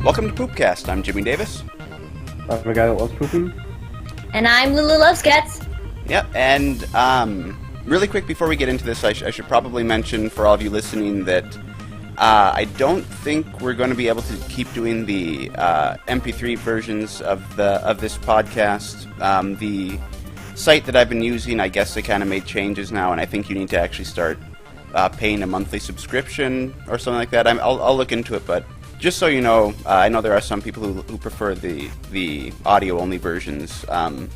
Welcome to Poopcast. I'm Jimmy Davis. I'm the guy that loves pooping. And I'm Lulu Luvscats. Yep, and really quick before we get into this, I should probably mention for all of you listening that I don't think we're going to be able to keep doing the MP3 versions of this podcast. The site that I've been using, I guess they kind of made changes now, and I think you need to actually start paying a monthly subscription or something like that. I'll look into it, but just so you know, I know there are some people who prefer the audio-only versions, but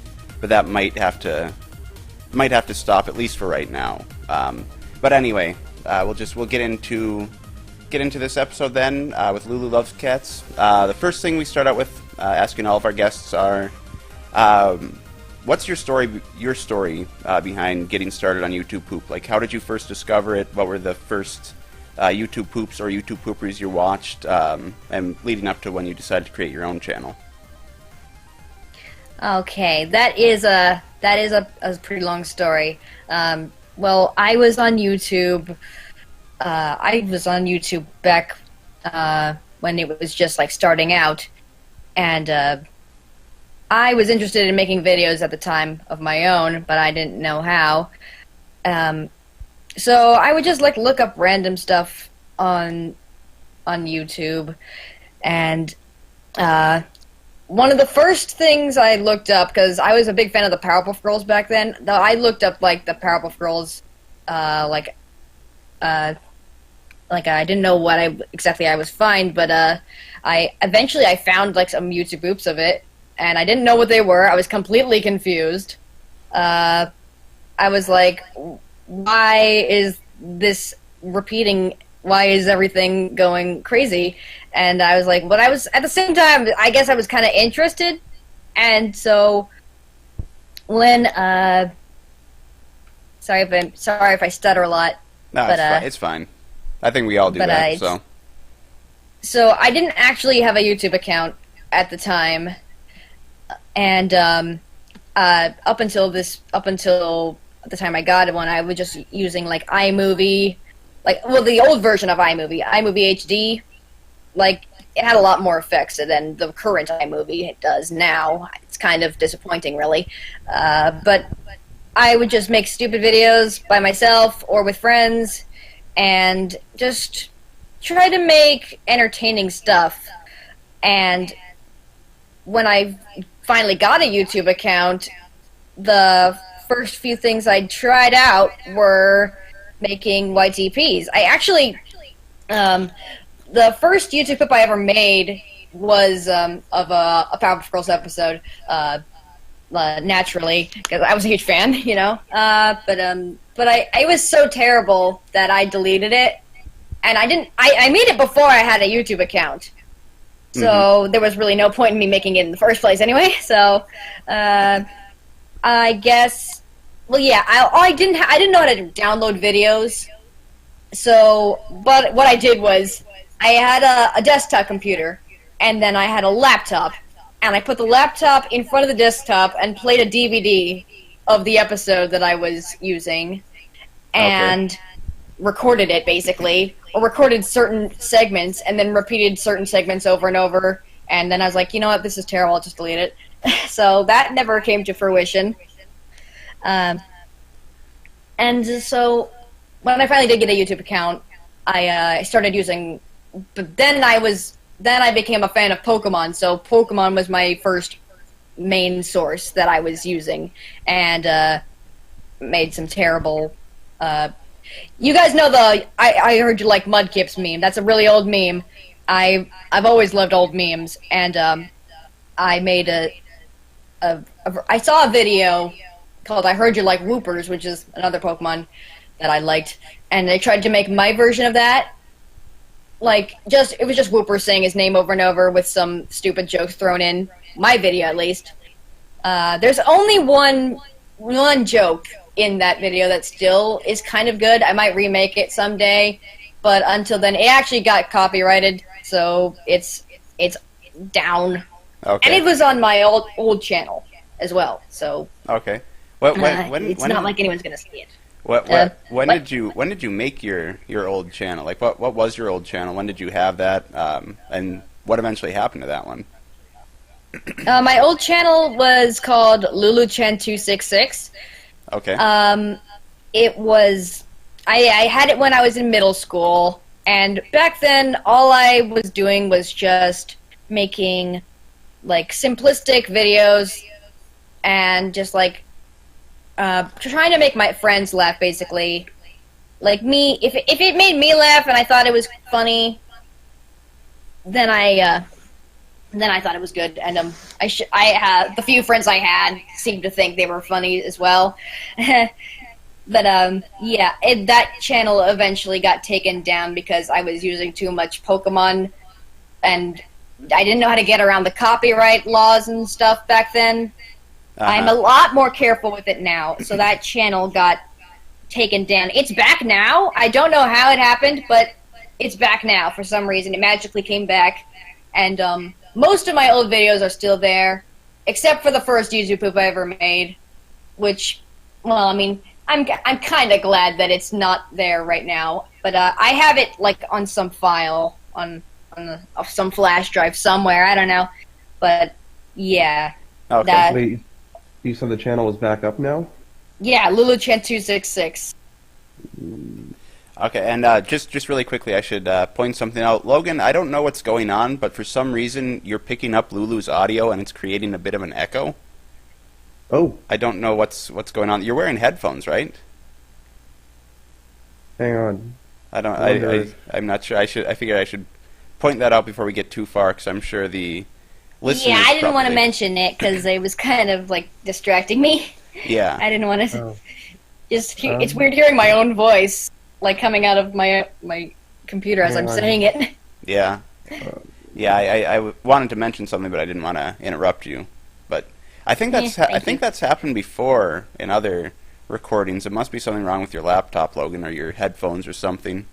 that might have to stop at least for right now. But anyway, we'll get into this episode then with Lulu Luvscats. The first thing we start out with asking all of our guests are, what's your story behind getting started on YouTube Poop? Like, how did you first discover it? What were the first YouTube Poops or YouTube Pooperies you watched, and leading up to when you decided to create your own channel? Okay, that is a pretty long story. Well, I was on YouTube. I was on YouTube back when it was just like starting out, and I was interested in making videos at the time of my own, but I didn't know how. So I would just like look up random stuff on YouTube, and one of the first things I looked up, because I was a big fan of the Powerpuff Girls back then, though I looked up like the Powerpuff Girls, like I didn't know what exactly I was find, but I eventually found like some YouTube Poops of it, and I didn't know what they were. I was completely confused. I was like, why is this repeating? Why is everything going crazy? And I was like, but I was, at the same time, I guess I was kind of interested. And so when, sorry if I stutter a lot. No, but, it's fine. I think we all do that, so. So I didn't actually have a YouTube account at the time. And up until the time I got one, I was just using like iMovie, the old version of iMovie HD. Like, it had a lot more effects than the current iMovie does now. It's kind of disappointing, really. But I would just make stupid videos by myself or with friends, and just try to make entertaining stuff. And when I finally got a YouTube account, the first few things I tried out were making YTPs. I actually, the first YouTube clip I ever made was of a Powerpuff Girls episode, naturally, because I was a huge fan, you know. But I was so terrible that I deleted it, and I made it before I had a YouTube account. So there was really no point in me making it in the first place anyway. So I guess, well, yeah, I didn't know how to download videos. So, but what I did was I had a desktop computer, and then I had a laptop, and I put the laptop in front of the desktop and played a DVD of the episode that I was using, and recorded it, basically, or recorded certain segments, and then repeated certain segments over and over, and then I was like, you know what, this is terrible, I'll just delete it. So that never came to fruition. And so when I finally did get a YouTube account, I started using, but then I became a fan of Pokemon, so Pokemon was my first main source that I was using, and made some terrible, you guys know I heard you like Mudkip's meme. That's a really old meme. I've always loved old memes, and I made I saw a video called I Heard You Like Whoopers, which is another Pokemon that I liked, and I tried to make my version of that. Like, it was just Whooper saying his name over and over with some stupid jokes thrown in. My video, at least. There's only one joke in that video that still is kind of good. I might remake it someday, but until then, it actually got copyrighted, so it's down. Okay. And it was on my old channel as well, so. Okay. It's not like anyone's gonna see it. When did you make your old channel? Like, what was your old channel? When did you have that? And what eventually happened to that one? My old channel was called LuluChan266. Okay. It was I had it when I was in middle school, and back then all I was doing was just making like simplistic videos and just like trying to make my friends laugh, basically. Like me, if it made me laugh and I thought it was funny, then I thought it was good, and the few friends I had seemed to think they were funny as well. But yeah, that channel eventually got taken down because I was using too much Pokemon, and I didn't know how to get around the copyright laws and stuff back then. I'm a lot more careful with it now, so that channel got taken down. It's back now. I don't know how it happened, but it's back now for some reason. It magically came back, and most of my old videos are still there, except for the first YouTube poop I ever made, which, well, I mean, I'm kind of glad that it's not there right now, but I have it like on some file on some flash drive somewhere. I don't know, but yeah. Okay. Wait, you said the channel was back up now? Yeah, LuluChan266. Okay, and just really quickly, I should point something out. Logan, I don't know what's going on, but for some reason you're picking up Lulu's audio and it's creating a bit of an echo. Oh. I don't know what's going on. You're wearing headphones, right? Hang on. I'm not sure. I figured I should point that out before we get too far, because I'm sure the listeners. Yeah, I didn't want to mention it because it was kind of like distracting me. Yeah. I didn't want to. It's weird hearing my own voice like coming out of my computer as I'm saying it. Yeah. Yeah. I wanted to mention something, but I didn't want to interrupt you. But I think that's happened before in other recordings. It must be something wrong with your laptop, Logan, or your headphones or something.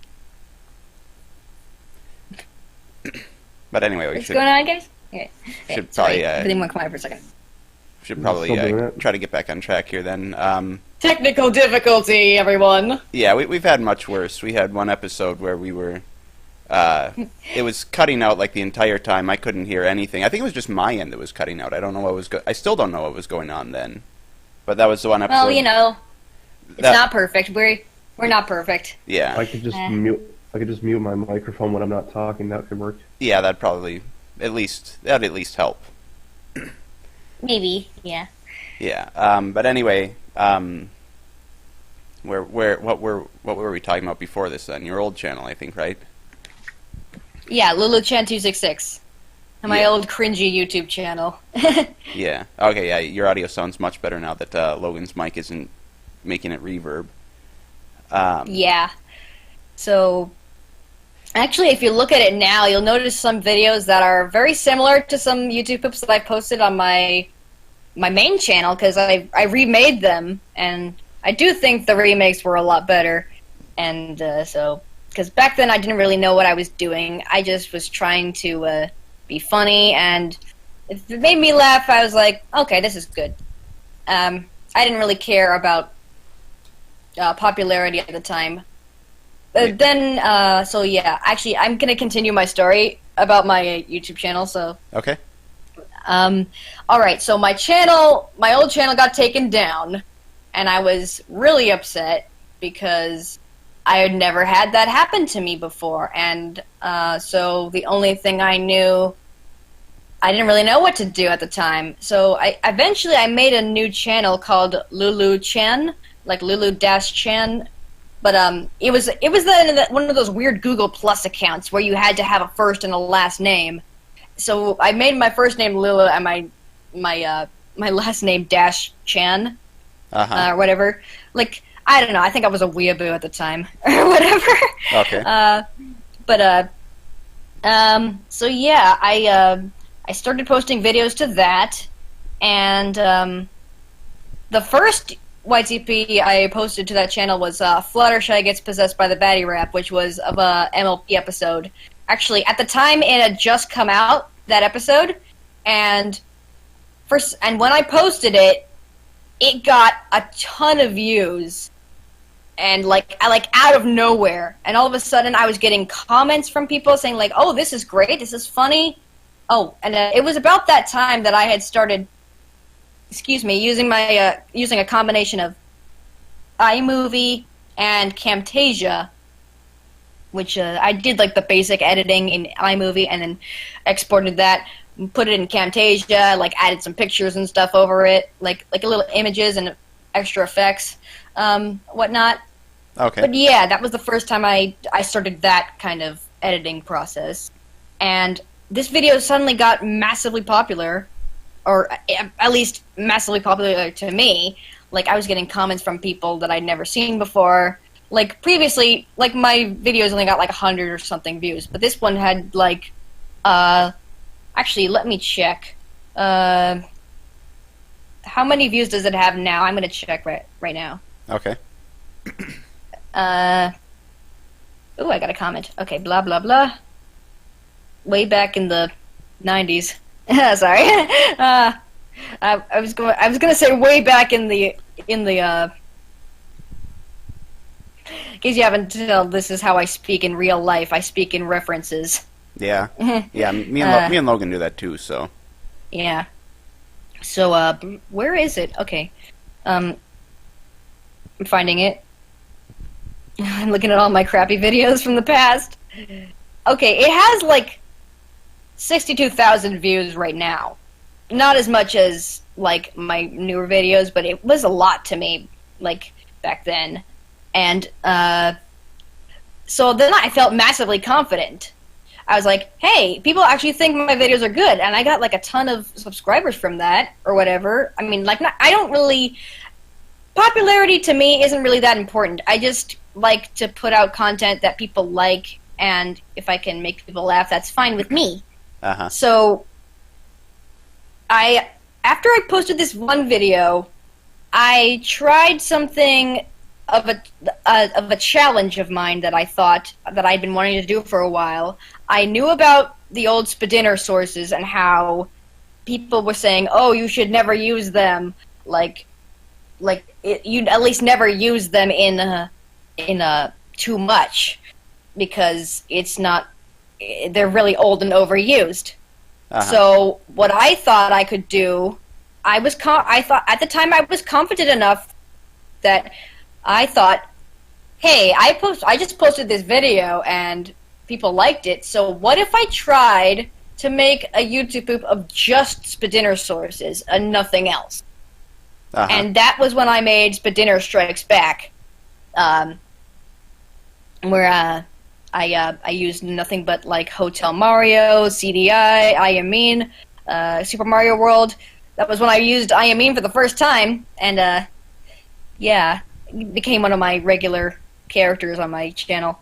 But anyway, What's going on, guys? Okay. Should Sorry, probably everything went quiet for a second. should probably try to get back on track here then. Technical difficulty, everyone. Yeah, we've had much worse. We had one episode where we were it was cutting out like the entire time. I couldn't hear anything. I think it was just my end that was cutting out. I don't know what was I still don't know what was going on then. But that was the one episode. Well, you know, it's not perfect. We're not perfect. Yeah. I could just mute my microphone when I'm not talking. That could work. Yeah, that'd at least help. Maybe, yeah. Yeah. But anyway, what were we talking about before this then? Your old channel, I think, right? Yeah, LuluChan266. My old cringy YouTube channel. Yeah. Okay, yeah, your audio sounds much better now that Logan's mic isn't making it reverb. Yeah. So, actually, if you look at it now, you'll notice some videos that are very similar to some YouTube clips that I posted on my main channel, because I remade them, and I do think the remakes were a lot better. And so, because back then I didn't really know what I was doing. I just was trying to be funny, and if it made me laugh, I was like, okay, this is good. I didn't really care about popularity at the time. Then, so yeah, actually, I'm going to continue my story about my YouTube channel, so... Okay. Alright, so my old channel got taken down, and I was really upset because I had never had that happen to me before, and so the only thing I knew, I didn't really know what to do at the time. So eventually I made a new channel called Lulu Chan, like Lulu-Chan, but it was one of those weird Google Plus accounts where you had to have a first and a last name. So I made my first name Lulu and my last name Dash Chan, or whatever. Like, I don't know. I think I was a weeaboo at the time, or whatever. Okay. So yeah, I started posting videos to that, and the first YTP I posted to that channel was Fluttershy Gets Possessed by the Baddie Rap, which was of a MLP episode. Actually, at the time, it had just come out, that episode, and when I posted it, it got a ton of views, and like out of nowhere, and all of a sudden I was getting comments from people saying like, "Oh, this is great, this is funny." Oh, and it was about that time that I had started, using a combination of iMovie and Camtasia, which I did like the basic editing in iMovie and then exported that, and put it in Camtasia, like added some pictures and stuff over it, like little images and extra effects, whatnot. Okay. But yeah, that was the first time I started that kind of editing process, and this video suddenly got massively popular, or at least massively popular to me. Like, I was getting comments from people that I'd never seen before. Like, previously, like, my videos only got, like, 100 or something views. But this one had, like, actually, let me check. How many views does it have now? I'm going to check right now. Okay. Oh, I got a comment. Okay, blah, blah, blah. Way back in the 90s. Sorry. I was gonna say way back in the in case you haven't told, this is how I speak in real life. I speak in references. Yeah. Yeah, me and Logan do that too, so. Yeah. So, where is it? Okay. I'm finding it. I'm looking at all my crappy videos from the past. Okay, it has, like, 62,000 views right now. Not as much as, like, my newer videos, but it was a lot to me, like, back then. And, so then I felt massively confident. I was like, hey, people actually think my videos are good, and I got, like, a ton of subscribers from that, or whatever. I mean, like, I don't really... Popularity, to me, isn't really that important. I just like to put out content that people like, and if I can make people laugh, that's fine with me. Uh-huh. So... after I posted this one video, I tried something of a challenge of mine that I thought that I'd been wanting to do for a while. I knew about the old Spadinner sources and how people were saying, "Oh, you should never use them." You'd at least never use them in too much because they're really old and overused. Uh-huh. So what I thought I could do, I thought at the time I was confident enough that I thought, hey, I just posted this video and people liked it. So what if I tried to make a YouTube poop of just Spadinner sources and nothing else? Uh-huh. And that was when I made Spadinner Strikes Back, where I used nothing but, like, Hotel Mario, CDI, I Am Mean, Super Mario World. That was when I used I Am Mean for the first time, and, yeah, it became one of my regular characters on my channel.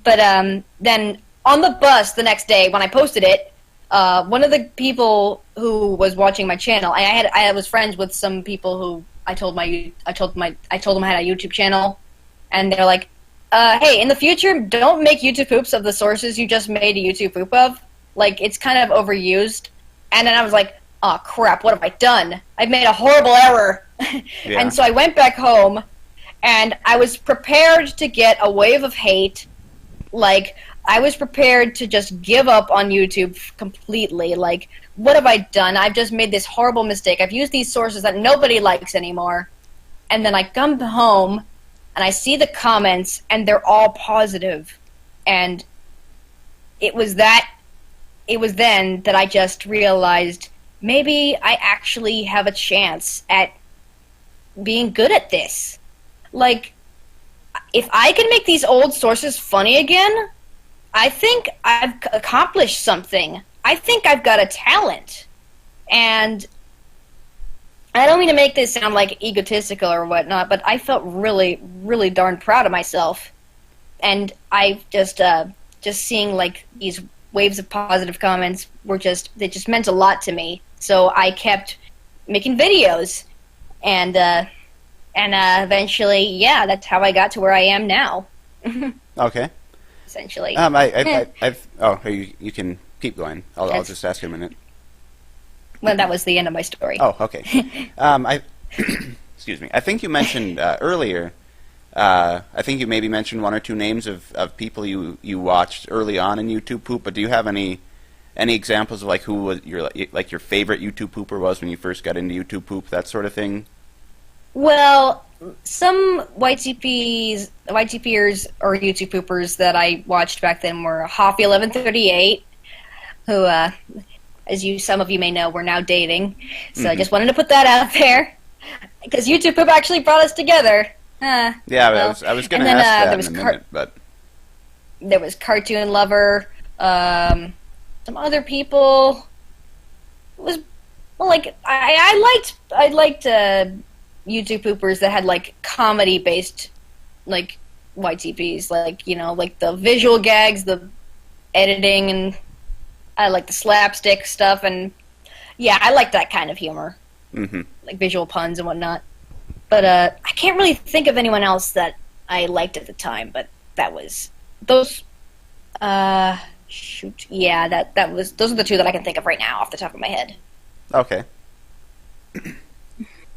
But, then, on the bus the next day, when I posted it, one of the people who was watching my channel, I was friends with some people who I told them I had a YouTube channel, and they're like, hey, in the future, don't make YouTube poops of the sources you just made a YouTube poop of. Like, it's kind of overused. And then I was like, oh, crap, what have I done? I've made a horrible error. Yeah. And so I went back home, and I was prepared to get a wave of hate. Like, I was prepared to just give up on YouTube completely. Like, what have I done? I've just made this horrible mistake. I've used these sources that nobody likes anymore. And then I come home, and I see the comments, and they're all positive. And it was then that I just realized maybe I actually have a chance at being good at this. Like, if I can make these old sources funny again, I think I've accomplished something. I think I've got a talent. And I don't mean to make this sound like egotistical or whatnot, but I felt really, really darn proud of myself. And I just seeing, like, these waves of positive comments they just meant a lot to me. So I kept making videos, and eventually, yeah, that's how I got to where I am now. Okay. Essentially. You can keep going. I'll just ask you in a minute. Well, that was the end of my story. Oh, okay. Excuse me. I think you mentioned earlier I think you maybe mentioned one or two names of people you watched early on in YouTube Poop, but do you have any examples of like who was your favorite YouTube pooper was when you first got into YouTube Poop, that sort of thing? Well, some YTPers or YouTube poopers that I watched back then were Hoffy1138, who, some of you may know, we're now dating. So I just wanted to put that out there, because YouTube Poop actually brought us together. Yeah, well, I was going to ask that in a minute, but... There was Cartoon Lover, some other people. It was, well, like, I liked YouTube poopers that had like comedy based like YTPs, like, you know, like the visual gags, the editing, and I like the slapstick stuff, and yeah, I like that kind of humor, like visual puns and whatnot. But I can't really think of anyone else that I liked at the time. But that was those. Shoot, yeah, those are the two that I can think of right now off the top of my head. Okay.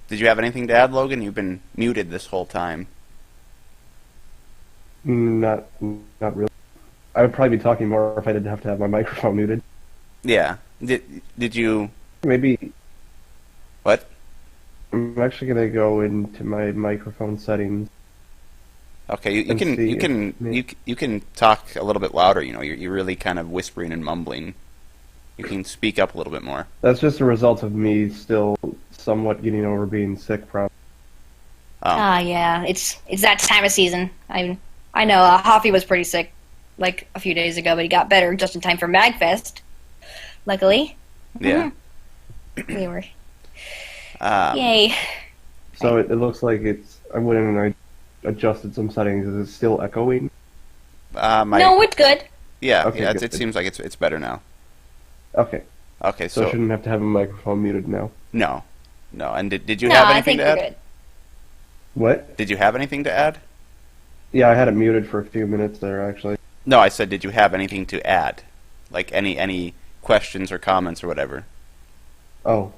Did you have anything to add, Logan? You've been muted this whole time. Not really. I would probably be talking more if I didn't have to have my microphone muted. Yeah. Did you... Maybe... What? I'm actually going to go into my microphone settings. Okay, you can talk a little bit louder, you know. You're really kind of whispering and mumbling. You can speak up a little bit more. That's just a result of me still somewhat getting over being sick, probably. Yeah, it's that time of season. I know Hoffy was pretty sick like a few days ago, but he got better just in time for MagFest. Luckily. Yeah. We were. Yay. So it looks like it's. I went in and I adjusted some settings. Is it still echoing? No, it's good. Yeah, okay, yeah. good. It seems like it's better now. Okay. Okay, so I shouldn't have to have a microphone muted now. No. And did you have anything to add? I think we're good. What? Did you have anything to add? Yeah, I had it muted for a few minutes there, actually. No, I said, did you have anything to add? Like any questions or comments or whatever? Oh.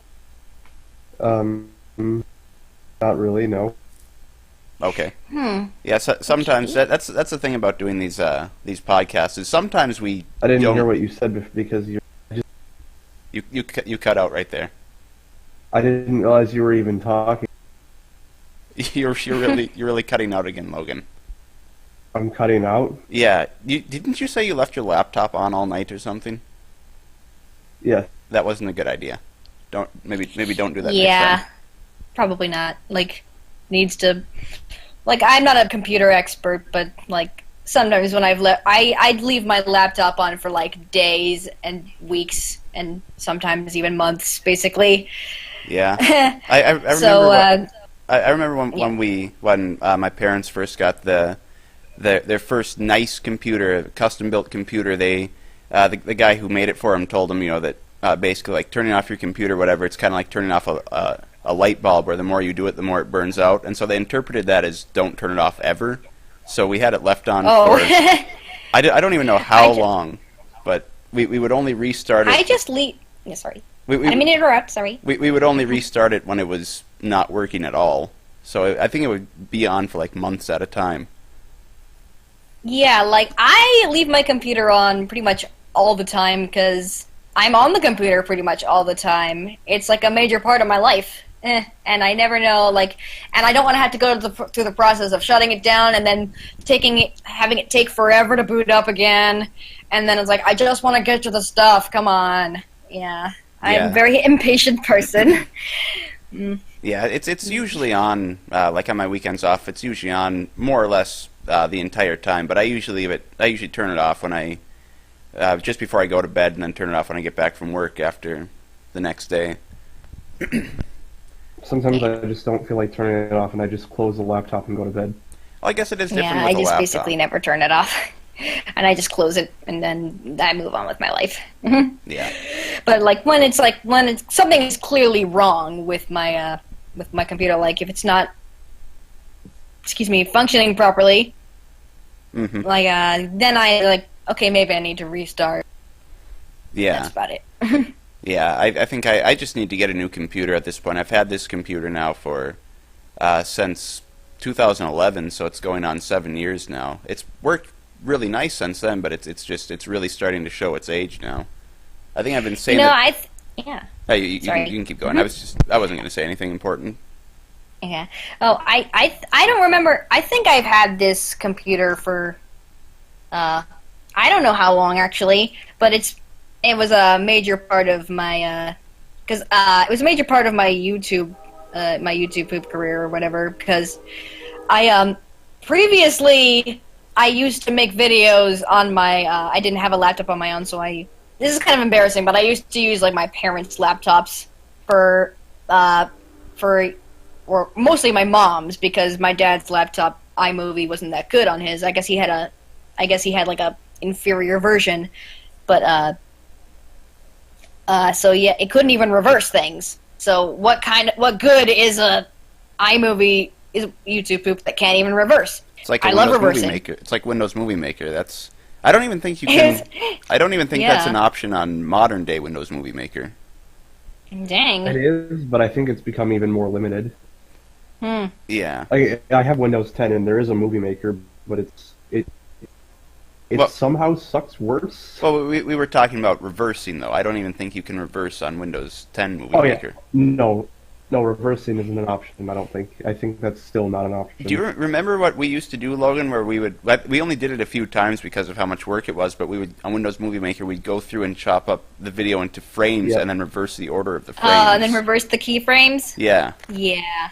Not really, no. Okay. Yeah, sometimes that's the thing about doing these podcasts is sometimes we. I didn't hear what you said because you cut out right there. I didn't realize you were even talking. You're really cutting out again, Logan. I'm cutting out? Yeah. Didn't you say you left your laptop on all night or something? Yeah. That wasn't a good idea. Maybe don't do that. Yeah. Next time. Probably not. Like, needs to. Like, I'm not a computer expert, but like sometimes when I'd leave my laptop on for like days and weeks and sometimes even months, basically. Yeah. I remember. So, I remember when my parents first got their first nice computer, custom built computer. The guy who made it for them told them, you know, that basically like turning off your computer, whatever. It's kind of like turning off a light bulb, where the more you do it, the more it burns out. And so they interpreted that as don't turn it off ever. So we had it left on for I don't even know how long, but we would only restart it. Yeah, sorry. I didn't mean to interrupt, sorry. We would only restart it when it was not working at all. So I think it would be on for like months at a time. Yeah, like I leave my computer on pretty much all the time because I'm on the computer pretty much all the time. It's like a major part of my life. And I never know, like, and I don't want to have to go through the process of shutting it down and then having it take forever to boot up again. And then it's like, I just want to get to the stuff. Come on. Yeah. I'm a very impatient person. Yeah, it's usually on, like on my weekends off, it's usually on more or less the entire time. But I usually turn it off when just before I go to bed, and then turn it off when I get back from work after the next day. Sometimes I just don't feel like turning it off, and I just close the laptop and go to bed. Well, I guess it is different with a laptop. Yeah, I just basically never turn it off. And I just close it, and then I move on with my life. Yeah. But like when something is clearly wrong with my computer, like if it's not, functioning properly, like then I like, okay, maybe I need to restart. Yeah. That's about it. Yeah, I think I just need to get a new computer at this point. I've had this computer now for since 2011, so it's going on 7 years now. It's worked really nice since then, but it's really starting to show its age now. I think I've been saying yeah. Oh, you can keep going. Mm-hmm. I wasn't going to say anything important. Yeah. Oh, I don't remember. I think I've had this computer for I don't know how long actually, but it was a major part of my it was a major part of my YouTube poop career or whatever, because I previously I used to make videos on my I didn't have a laptop on my own, so this is kind of embarrassing, but I used to use like my parents' laptops for or mostly my mom's, because my dad's laptop iMovie wasn't that good on his. I guess he had like a inferior version, but so yeah, it couldn't even reverse things. So what good is a iMovie is YouTube poop that can't even reverse? It's like I love reversing. Movie Maker. It's like Windows Movie Maker. I don't even think you can. I don't even think that's an option on modern day Windows Movie Maker. Dang. It is, but I think it's become even more limited. Yeah. I have Windows 10 and there is a Movie Maker, but it somehow sucks worse. Well, we were talking about reversing, though. I don't even think you can reverse on Windows 10 Movie Maker. No, reversing isn't an option, I don't think. I think that's still not an option. Do you remember what we used to do, Logan, where we only did it a few times because of how much work it was, but on Windows Movie Maker, we'd go through and chop up the video into frames and then reverse the order of the frames. And then reverse the keyframes? Yeah. Yeah.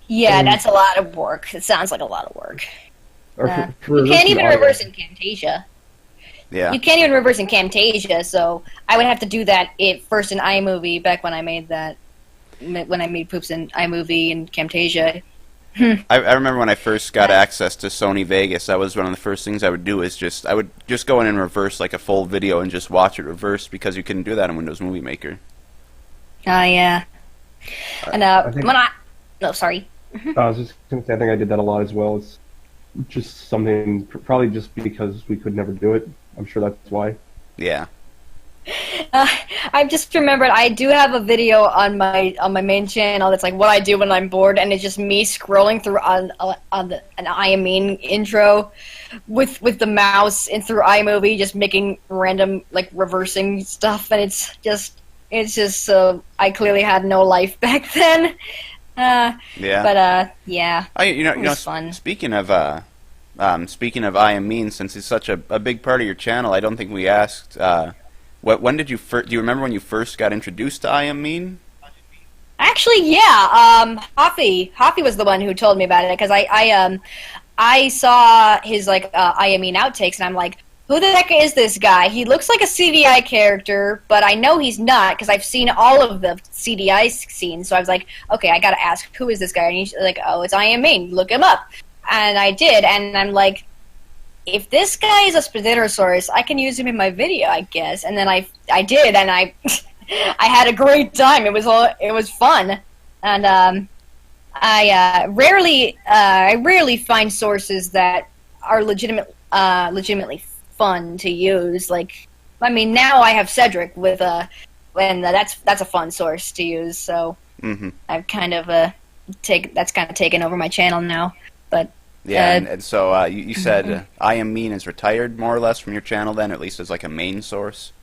Yeah, that's a lot of work. It sounds like a lot of work. You can't even reverse in Camtasia. Yeah. You can't even reverse in Camtasia, so I would have to do that first in iMovie back when I made that. When I made poops in iMovie and Camtasia. I remember when I first got access to Sony Vegas, that was one of the first things I would do I would just go in and reverse like a full video and just watch it reverse, because you couldn't do that in Windows Movie Maker. Oh, yeah. And no, sorry. I was just going to say, I think I did that a lot as well. It's just something, probably just because we could never do it. I'm sure that's why. Yeah. I just remembered I do have a video on my main channel that's like what I do when I'm bored, and it's just me scrolling through an iAmine intro with the mouse and through iMovie, just making random like reversing stuff, and it's just I clearly had no life back then. Yeah. But yeah. It was fun. Speaking of iAmine, since it's such a big part of your channel, I don't think we asked. When did you do you remember when you first got introduced to iAmine? Actually, yeah. Hoffy was the one who told me about it, because I saw his like iAmine outtakes, and I'm like, who the heck is this guy? He looks like a CDI character, but I know he's not, because I've seen all of the CDI scenes. So I was like, okay, I gotta ask, who is this guy? And he's like, oh, it's iAmine. Look him up. And I did, and I'm like, if this guy is a Spaghettosaurus, I can use him in my video, I guess. And then I did, and I I had a great time. It was fun, and I rarely find sources that are legitimately fun to use. Like, I mean, now I have Cedric with and that's a fun source to use. So I've kind of that's kind of taken over my channel now, but. Yeah, and so you said iAmine is retired more or less from your channel then, at least as like a main source?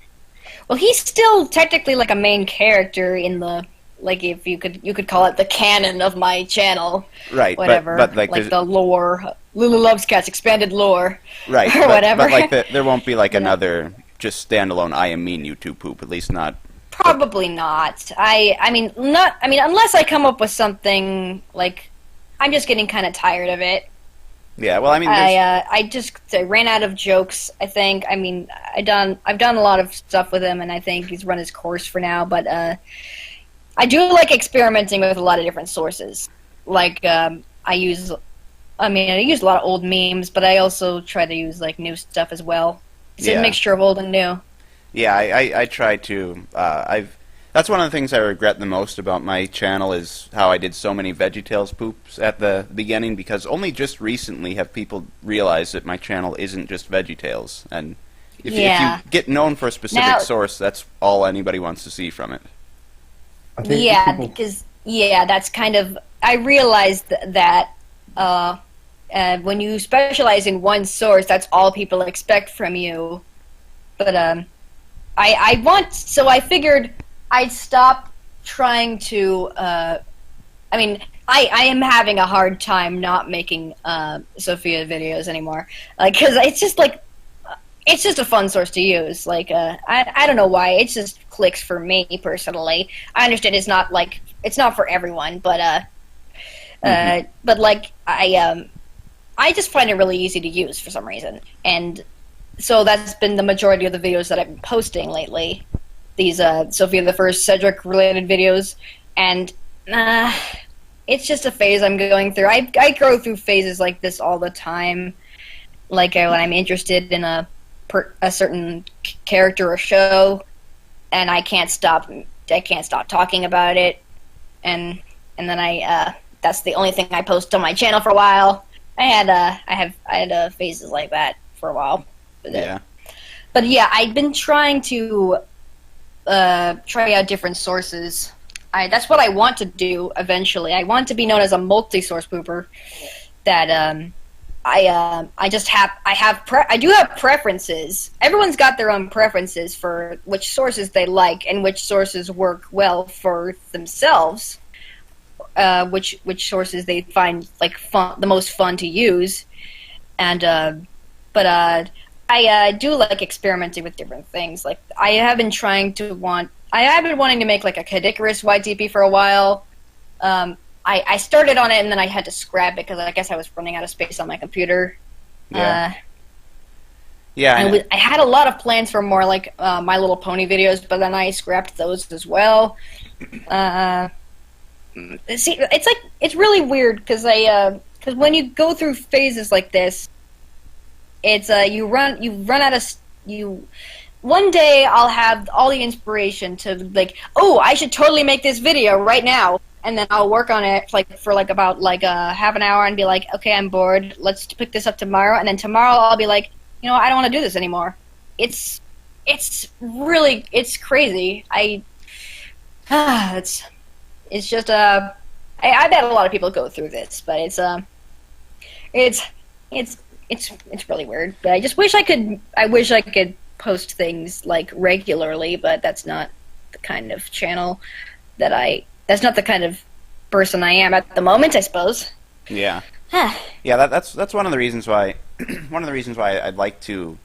Well, he's still technically like a main character in the, like, if you could call it the canon of my channel. Right, whatever. But like the lore, Lulu Luvscats expanded lore. Right, or whatever. But like there won't be like another just standalone iAmine YouTube poop, at least not. Probably not. I mean unless I come up with something like, I'm just getting kind of tired of it. Yeah, well, I mean, I ran out of jokes, I think. I mean, I've done a lot of stuff with him, and I think he's run his course for now, but I do like experimenting with a lot of different sources. Like, I use a lot of old memes, but I also try to use, like, new stuff as well. It's a mixture of old and new. Yeah, I try to. That's one of the things I regret the most about my channel, is how I did so many VeggieTales poops at the beginning, because only just recently have people realized that my channel isn't just VeggieTales. And if you get known for a specific source, that's all anybody wants to see from it. Because that's kind of I realized that when you specialize in one source, that's all people expect from you. But I figured I'd stop trying to. I mean, I am having a hard time not making Sophia videos anymore, because it's just like. It's just a fun source to use. Like, I don't know why. It just clicks for me personally. I understand it's not for everyone, but like I just find it really easy to use for some reason, and so that's been the majority of the videos that I've been posting lately. These Sophia the First Cedric related videos, and it's just a phase I'm going through. I go through phases like this all the time. Like when I'm interested in a certain character or show, and I can't stop talking about it, and then that's the only thing I post on my channel for a while. I had phases like that for a while. Yeah. But yeah, I've been trying to try out different sources. That's what I want to do eventually. I want to be known as a multi-source pooper. That I do have preferences. Everyone's got their own preferences for which sources they like and which sources work well for themselves. Which sources they find like the most fun to use, and but I do like experimenting with different things. Like I have been wanting to make like a Cadicarus YTP for a while. I started on it and then I had to scrap it because I guess I was running out of space on my computer. Yeah. I had a lot of plans for more like My Little Pony videos, but then I scrapped those as well. See, it's really weird because when you go through phases like this, it's you run out of One day I'll have all the inspiration to like, oh, I should totally make this video right now. And then I'll work on it for about half an hour and be like, okay, I'm bored. Let's pick this up tomorrow. And then tomorrow I'll be like, I don't want to do this anymore. It's crazy. It's just I bet a lot of people go through this, but it's really weird. But I just wish I could post things like regularly, but that's not the kind of channel that's not the kind of person I am at the moment, I suppose. Yeah. Yeah, that's one of the reasons why I'd like to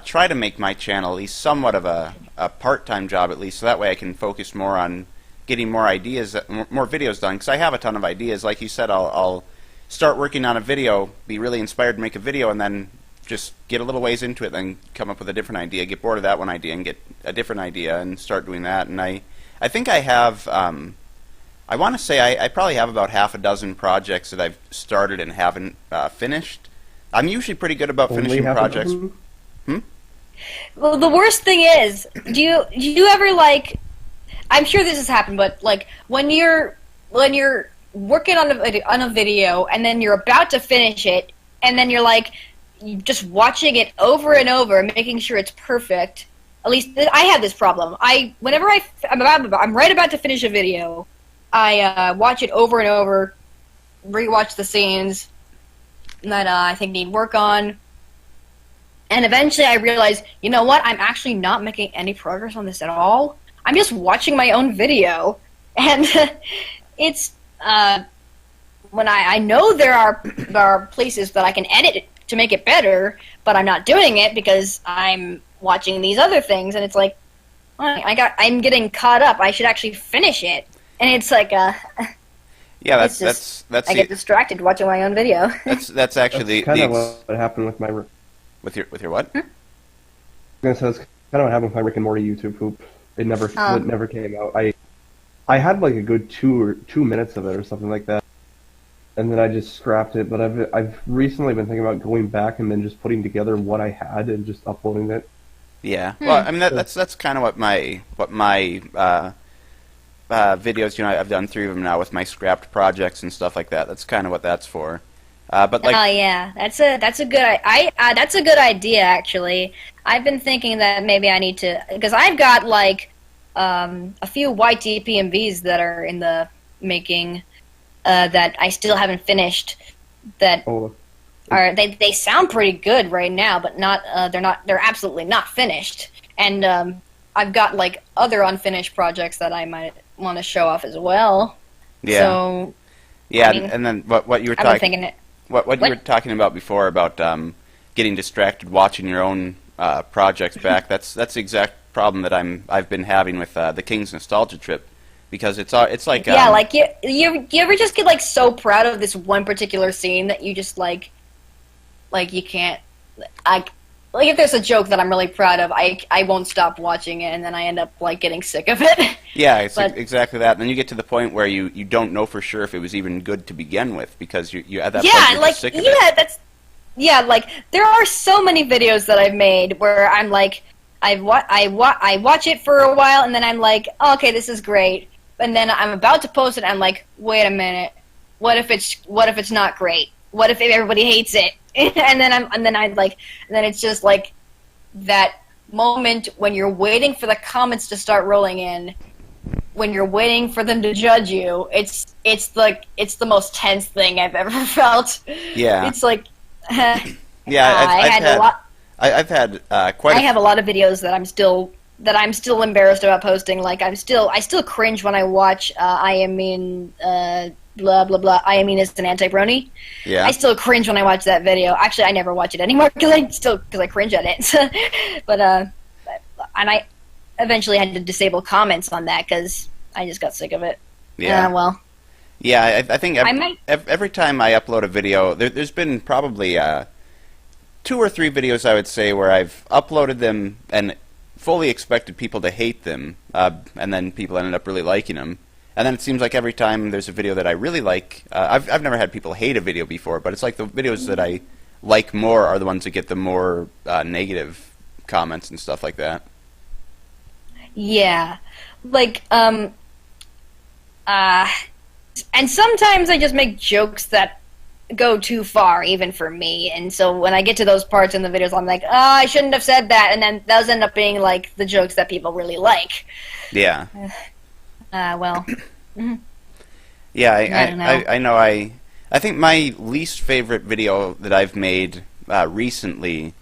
try to make my channel at least somewhat of a part-time job, at least, so that way I can focus more on getting more videos done, because I have a ton of ideas. Like you said, I'll start working on a video, be really inspired to make a video, and then just get a little ways into it, then come up with a different idea, get bored of that one idea, and get a different idea, and start doing that. And I think I have, I want to say I probably have about half a dozen projects that I've started and haven't finished. I'm usually pretty good about finishing projects. Well, the worst thing is, do you ever like? I'm sure this has happened, but like when you're working on a video and then you're about to finish it, and then you're just watching it over and over, making sure it's perfect. At least I have this problem. Whenever I'm right about to finish a video, I watch it over and over, rewatch the scenes that I think need work on, and eventually I realize, you know what? I'm actually not making any progress on this at all. I'm just watching my own video, and it's when I know there are places that I can edit it to make it better, but I'm not doing it because I'm watching these other things, and it's like, I'm getting caught up. I should actually finish it, and it's like yeah, that's I get distracted watching my own video. That's actually kind of what happened with my with your what? I was gonna say that's kind of what happened with my Rick and Morty YouTube poop. It never came out. I had like a good 2 minutes of it or something like that, and then I just scrapped it. But I've recently been thinking about going back and then just putting together what I had and just uploading it. Yeah. Well, I mean that's kind of what my videos. I've done 3 of them now with my scrapped projects and stuff like that. That's kind of what that's for. But like, oh yeah, that's a good idea actually. I've been thinking that maybe I need to, because I've got like a few YTPMVs that are in the making, that I still haven't finished. That they sound pretty good right now, but they're absolutely not finished. And I've got like other unfinished projects that I might want to show off as well. Yeah. So, yeah, I mean, and then what you were I've been thinking what you were talking about before about getting distracted watching your own projects back. That's the exact problem that I've been having with the King's Nostalgia Trip, because it's like yeah, like you ever just get like so proud of this one particular scene that you just like you can't like if there's a joke that I'm really proud of, I won't stop watching it, and then I end up like getting sick of it. Yeah, it's exactly that. And then you get to the point where you don't know for sure if it was even good to begin with, because you at that point you're just sick of it. Like there are so many videos that I've made where I'm like I watch it for a while, and then I'm like, oh, okay, this is great, and then I'm about to post it, and I'm like, wait a minute, what if it's not great? What if everybody hates it? and then it's just like that moment when you're waiting for the comments to start rolling in, when you're waiting for them to judge you. It's the most tense thing I've ever felt. Yeah. It's like yeah, I've had quite. I have a lot of videos that I'm still embarrassed about posting. Like I still cringe when I watch I Am Mean blah blah blah. I Mean is an anti-brony. Yeah. I still cringe when I watch that video. Actually, I never watch it anymore because I cringe at it. But and I eventually had to disable comments on that because I just got sick of it. Yeah. Well. Yeah, I think every time I upload a video, there's been probably 2 or 3 videos, I would say, where I've uploaded them and fully expected people to hate them, and then people ended up really liking them. And then it seems like every time there's a video that I really like, I've never had people hate a video before, but it's like the videos that I like more are the ones that get the more negative comments and stuff like that. Yeah, like and sometimes I just make jokes that go too far, even for me. And so when I get to those parts in the videos, I'm like, oh, I shouldn't have said that. And then those end up being like the jokes that people really like. Yeah. Well. Yeah, I don't know. I know. I think my least favorite video that I've made recently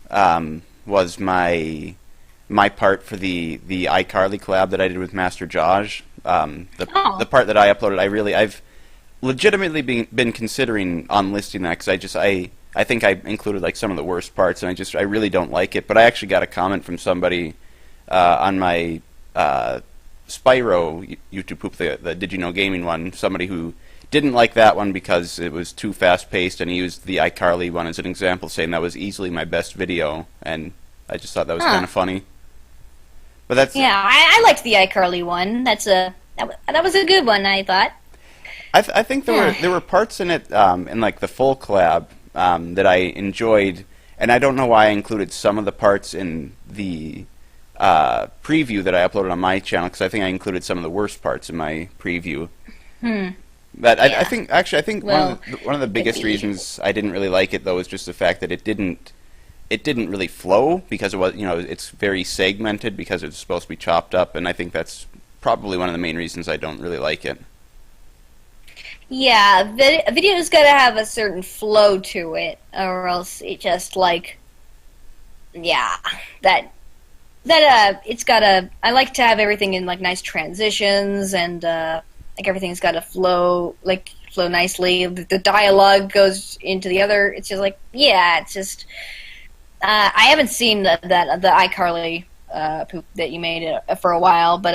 was my part for the iCarly collab that I did with Master Josh. The part that I uploaded, I've legitimately been considering unlisting that, because I think I included like some of the worst parts, and I really don't like it. But I actually got a comment from somebody on my Spyro YouTube Poop, the Did You Know Gaming one, somebody who didn't like that one because it was too fast-paced, and he used the iCarly one as an example, saying that was easily my best video, and I just thought that was kind of funny. But that's I liked the iCarly one. That was a good one, I thought. I think there were parts in it in like the full collab that I enjoyed, and I don't know why I included some of the parts in the preview that I uploaded on my channel, because I think I included some of the worst parts in my preview. But I think well, one of the biggest reasons I didn't really like it, though, is just the fact that it didn't really flow, because it was, it's very segmented because it's supposed to be chopped up, and I think that's probably one of the main reasons I don't really like it. Yeah, a video's got to have a certain flow to it, or else it just like, yeah, it's got to. I like to have everything in like nice transitions, and like everything's got to flow nicely. The dialogue goes into the other. It's just like, yeah, it's just. I haven't seen the iCarly poop that you made for a while, but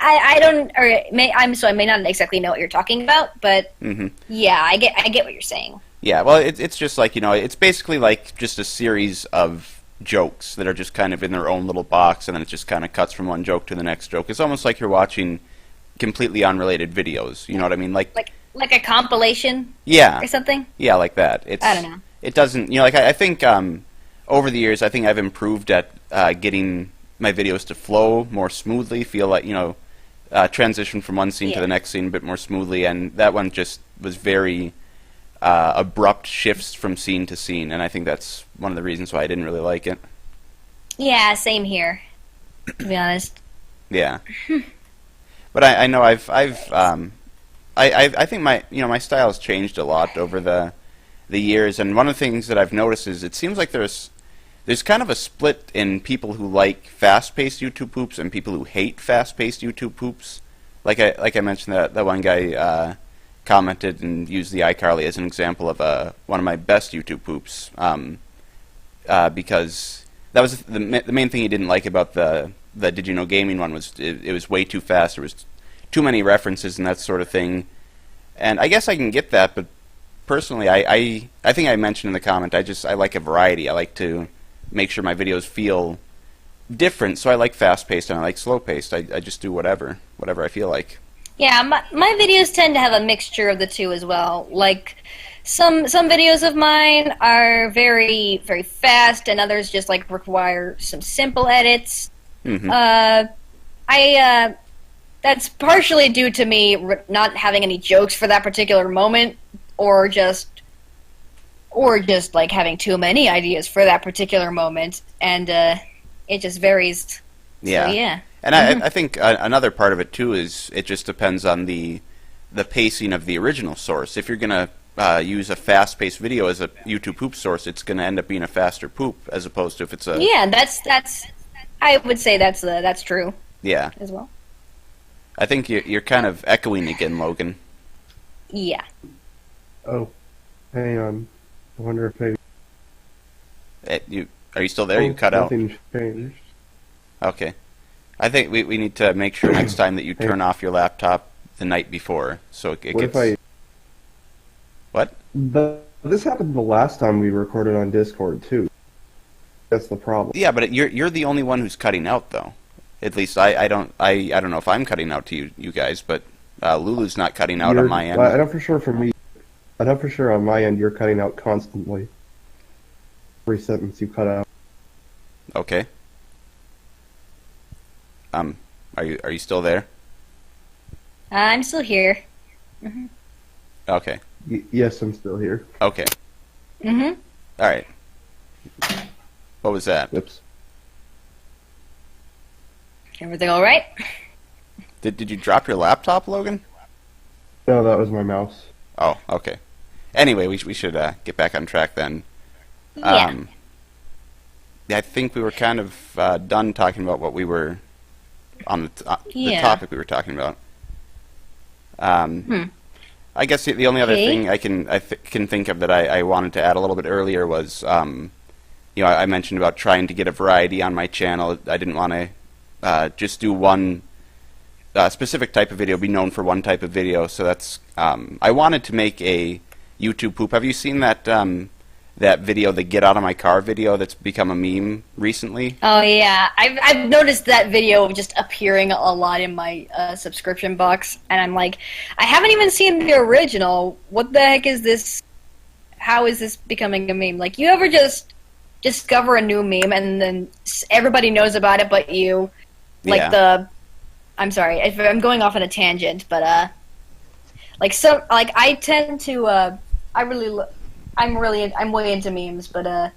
I don't, or I may not exactly know what you're talking about, but yeah, I get what you're saying. Yeah, well, it's just like, it's basically like just a series of jokes that are just kind of in their own little box, and then it just kind of cuts from one joke to the next joke. It's almost like you're watching completely unrelated videos. You know what I mean? Like a compilation. Yeah. Or something. Yeah, like that. I don't know. It doesn't, like I think over the years, I think I've improved at getting my videos to flow more smoothly, feel like, transition from one scene to the next scene a bit more smoothly, and that one just was very abrupt shifts from scene to scene, and I think that's one of the reasons why I didn't really like it. Yeah, same here, to be honest. Yeah. But I know I've I think my style has changed a lot over the years, and one of the things that I've noticed is it seems like there's kind of a split in people who like fast-paced YouTube poops and people who hate fast-paced YouTube poops. Like I mentioned, that one guy commented and used the iCarly as an example of one of my best YouTube poops, because that was the main thing he didn't like about the Did You Know Gaming one was it was way too fast. There was too many references and that sort of thing. And I guess I can get that, but personally, I think I mentioned in the comment, I like a variety. I like to make sure my videos feel different, so I like fast-paced and I like slow-paced. I just do whatever I feel like. Yeah, my videos tend to have a mixture of the two as well. Like, some videos of mine are very, very fast, and others just, like, require some simple edits. Mm-hmm. That's partially due to me not having any jokes for that particular moment, or just like having too many ideas for that particular moment, and it just varies. Yeah. So, yeah. And I think another part of it too is it just depends on the pacing of the original source. If you're gonna use a fast-paced video as a YouTube poop source, it's gonna end up being a faster poop as opposed to if it's a that's I would say that's true. Yeah. As well. I think you're kind of echoing again, Logan. Yeah. Oh, hang on. I wonder if maybe... Are you still there? You cut out. Nothing's changed. Okay. I think we need to make sure next time that you turn off your laptop the night before, so it What gets... if What? This happened the last time we recorded on Discord, too. That's the problem. Yeah, but you're the only one who's cutting out, though. At least I don't know if I'm cutting out to you guys, but Lulu's not cutting out on my end. I know for sure for me. I know for sure on my end you're cutting out constantly. Every sentence you cut out. Okay. Are you still there? I'm still here. Mm-hmm. Okay. Yes, I'm still here. Okay. Mm-hmm. All right. What was that? Oops. Everything all right? Did you drop your laptop, Logan? No, that was my mouse. Oh, okay. Anyway, we should get back on track then. Yeah. I think we were kind of done talking about what we were on the topic we were talking about. I guess the only other thing I can think of that I wanted to add a little bit earlier was, I mentioned about trying to get a variety on my channel. I didn't want to just do one specific type of video, be known for one type of video. So that's I wanted to make a YouTube poop. Have you seen that that video, the Get Out of My Car video, that's become a meme recently? Oh yeah, I've noticed that video just appearing a lot in my subscription box, and I'm like, I haven't even seen the original. What the heck is this? How is this becoming a meme? Like, you ever just discover a new meme and then everybody knows about it but you? Like I'm sorry if I'm going off on a tangent, but I tend to I'm way into memes, but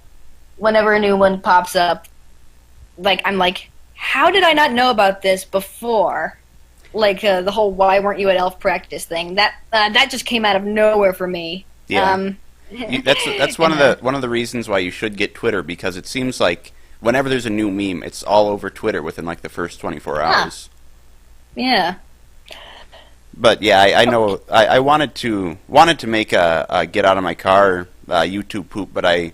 whenever a new one pops up, I'm like, how did I not know about this before? Like the whole "why weren't you at elf practice" thing. That just came out of nowhere for me. Yeah. That's one of the reasons why you should get Twitter, because it seems like whenever there's a new meme, it's all over Twitter within like the first 24 hours. Yeah. But yeah, I know I wanted to make a Get Out of My Car YouTube poop, but I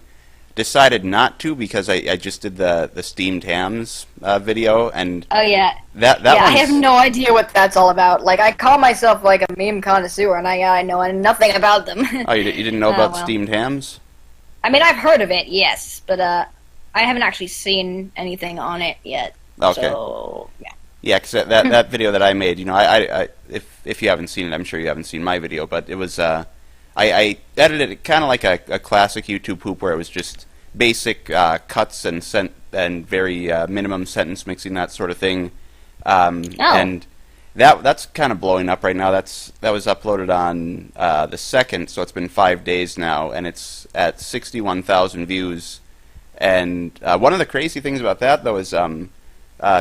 decided not to because I just did the steamed hams video, and oh yeah, that I have no idea what that's all about. Like, I call myself like a meme connoisseur, and I know nothing about them. Oh, you didn't know about steamed hams? I mean, I've heard of it, yes, but I haven't actually seen anything on it yet. Okay. So, yeah. Yeah, because that video that I made, I if you haven't seen it, I'm sure you haven't seen my video, but it was I edited it kind of like a classic YouTube poop where it was just basic cuts and very minimum sentence mixing, that sort of thing. And that's kind of blowing up right now. That was uploaded on the 2nd, so it's been 5 days now, and it's at 61,000 views. And one of the crazy things about that, though, is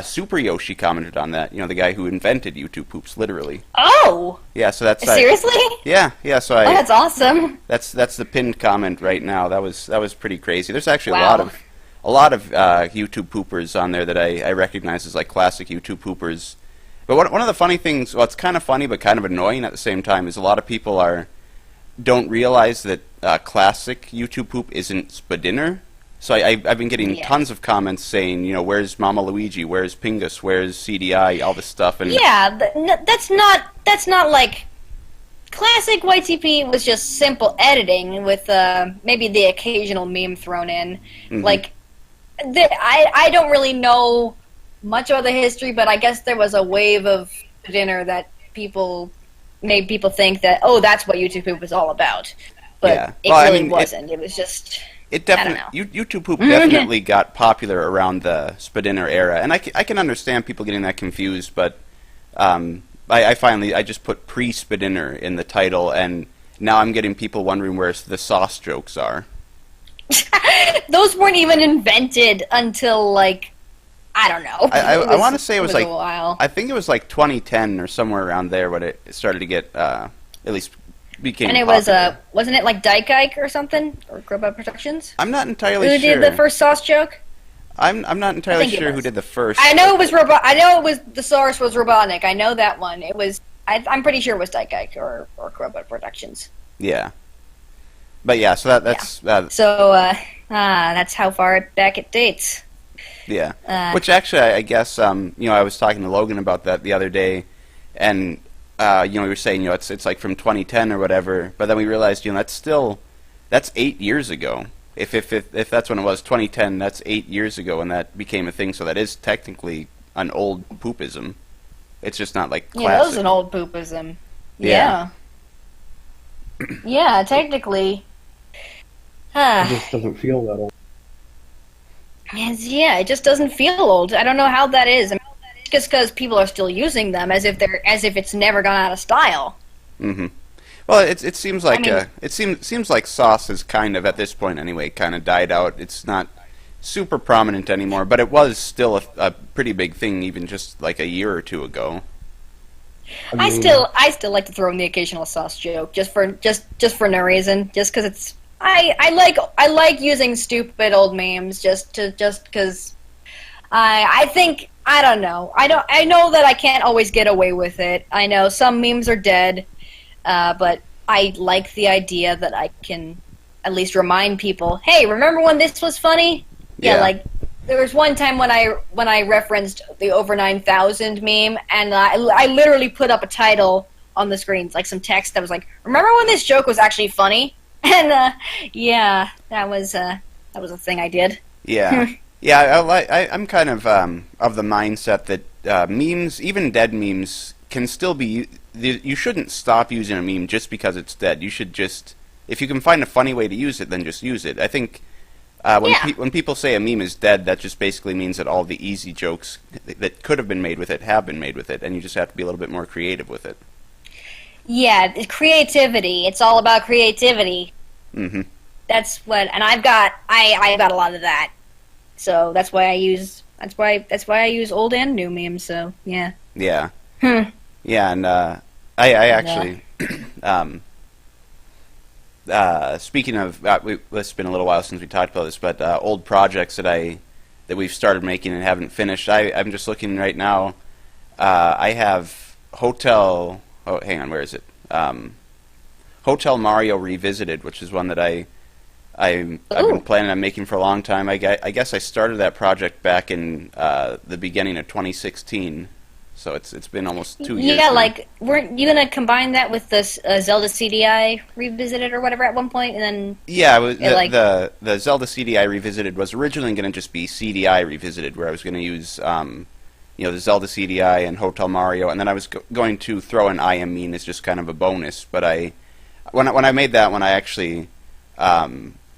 Super Yoshi commented on that. You know, the guy who invented YouTube Poops, literally. Oh! Yeah, so that's... Seriously? Yeah, so Oh, that's awesome. That's the pinned comment right now. That was pretty crazy. There's actually Wow. a lot of YouTube poopers on there that I recognize as like classic YouTube poopers. But one of the funny things, well, it's kind of funny but kind of annoying at the same time, is a lot of people don't realize that classic YouTube poop isn't Spadinner. So I've been getting tons of comments saying, you know, where's Mama Luigi, where's Pingus, where's CDI, all this stuff. And yeah, that's not like classic YTP was just simple editing with maybe the occasional meme thrown in. Mm-hmm. Like, I don't really know much about the history, but I guess there was a wave of dinner that made people think that, oh, that's what YouTube poop was all about. But it really wasn't. It was just... It definitely YouTube poop definitely got popular around the Spadinner era, and I can understand people getting that confused, but I just put pre-Spadinner in the title, and now I'm getting people wondering where the sauce jokes are. Those weren't even invented until, like, I don't know. I want to say it was like a while. I think it was like 2010 or somewhere around there when it started to get at least. And it popular. Wasn't it like Dyke Ike or something? Or Grubhub Productions? I'm not entirely sure. Who did the first sauce joke? I'm not entirely sure who did the first. I know it was the source was Robotnik. I know that one. It was I'm pretty sure it was Dyke Ike or Grubhub Productions. Yeah. But yeah, so that's that's how far back it dates. Yeah. Which actually I guess you know, I was talking to Logan about that the other day, and you know, we were saying, you know, it's like from 2010 or whatever, but then we realized, you know, that's 8 years ago. If that's when it was 2010, that's 8 years ago when that became a thing. So that is technically an old poopism. It's just not like classic. Yeah, that was an old poopism. Yeah. Yeah, technically. It just doesn't feel that old. Yeah, it just doesn't feel old. I don't know how that is. I mean, just because people are still using them as if it's never gone out of style. Mm-hmm. Well, it seems like it seems like sauce is kind of, at this point anyway, kind of died out. It's not super prominent anymore, but it was still a pretty big thing even just like a year or two ago. I still like to throw in the occasional sauce joke just for no reason, just because it's I like using stupid old memes just because I think. I don't know. I know that I can't always get away with it. I know some memes are dead, but I like the idea that I can at least remind people, hey, remember when this was funny? Yeah, like there was one time when I referenced the over 9,000 meme, and I literally put up a title on the screens, like some text that was like, remember when this joke was actually funny? And yeah, that was a thing I did. Yeah. Yeah, I'm kind of the mindset that memes, even dead memes, can still be... You shouldn't stop using a meme just because it's dead. You should just... If you can find a funny way to use it, then just use it. I think when people say a meme is dead, that just basically means that all the easy jokes that could have been made with it have been made with it, and you just have to be a little bit more creative with it. Yeah, creativity. It's all about creativity. Mm-hmm. That's what... And I've got a lot of that. So that's why I use old and new memes. So yeah. Yeah. Yeah, and I actually speaking of it's been a little while since we talked about this, but old projects that we've started making and haven't finished. I'm just looking right now. I have Hotel. Oh, hang on, where is it? Hotel Mario Revisited, which is one that I've been planning on making for a long time. I guess I started that project back in the beginning of 2016, so it's been almost 2 years. Yeah, now. like weren't you gonna combine that with this Zelda CDI Revisited or whatever at one point, and then? Yeah, the Zelda CDI Revisited was originally going to just be CDI Revisited, where I was going to use the Zelda CDI and Hotel Mario, and then I was going to throw in I Am Mean as just kind of a bonus. But when I made that one, I actually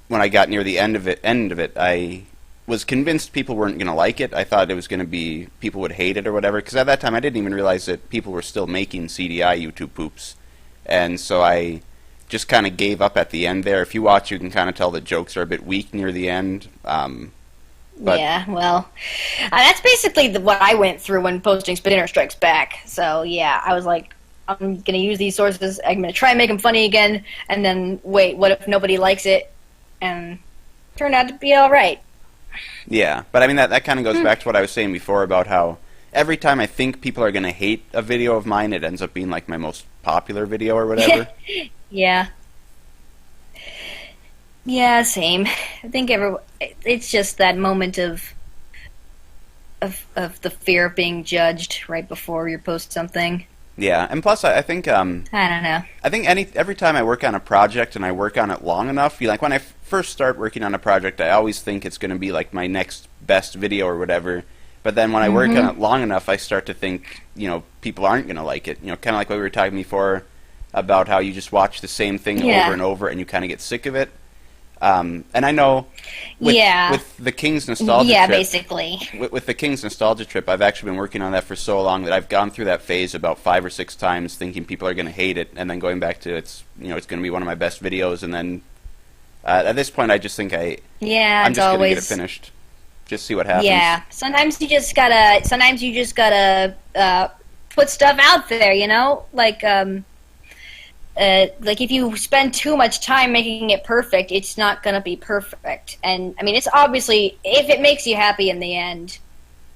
when I got near the end of it, I was convinced people weren't going to like it. I thought it was going to be people would hate it or whatever, because at that time I didn't even realize that people were still making CDI YouTube poops, and so I just kind of gave up at the end there. If you watch, you can kind of tell the jokes are a bit weak near the end. But, yeah, well, that's basically what I went through when posting Spinner Strikes Back. So, yeah, I was like, I'm going to use these sources, I'm going to try and make them funny again, and then, wait, what if nobody likes it? And it turned out to be alright. Yeah, but I mean, that kind of goes back to what I was saying before about how every time I think people are going to hate a video of mine, it ends up being like my most popular video or whatever. Yeah. Yeah, same. I think it's just that moment of the fear of being judged right before you post something. Yeah, and plus I think I don't know. I think every time I work on a project and I work on it long enough, like when I first start working on a project, I always think it's going to be like my next best video or whatever. But then when I work on it long enough, I start to think, people aren't going to like it. Kind of like what we were talking before about how you just watch the same thing over and over and you kind of get sick of it. And I know with the King's Nostalgia Trip... basically. With the King's Nostalgia Trip, I've actually been working on that for so long that I've gone through that phase about 5 or 6 times thinking people are going to hate it, and then going back to it's going to be one of my best videos, and then at this point I just think I'm just going to get it finished. Just see what happens. Yeah, sometimes you just gotta put stuff out there, like if you spend too much time making it perfect, it's not gonna be perfect. And I mean, it's obviously, if it makes you happy in the end,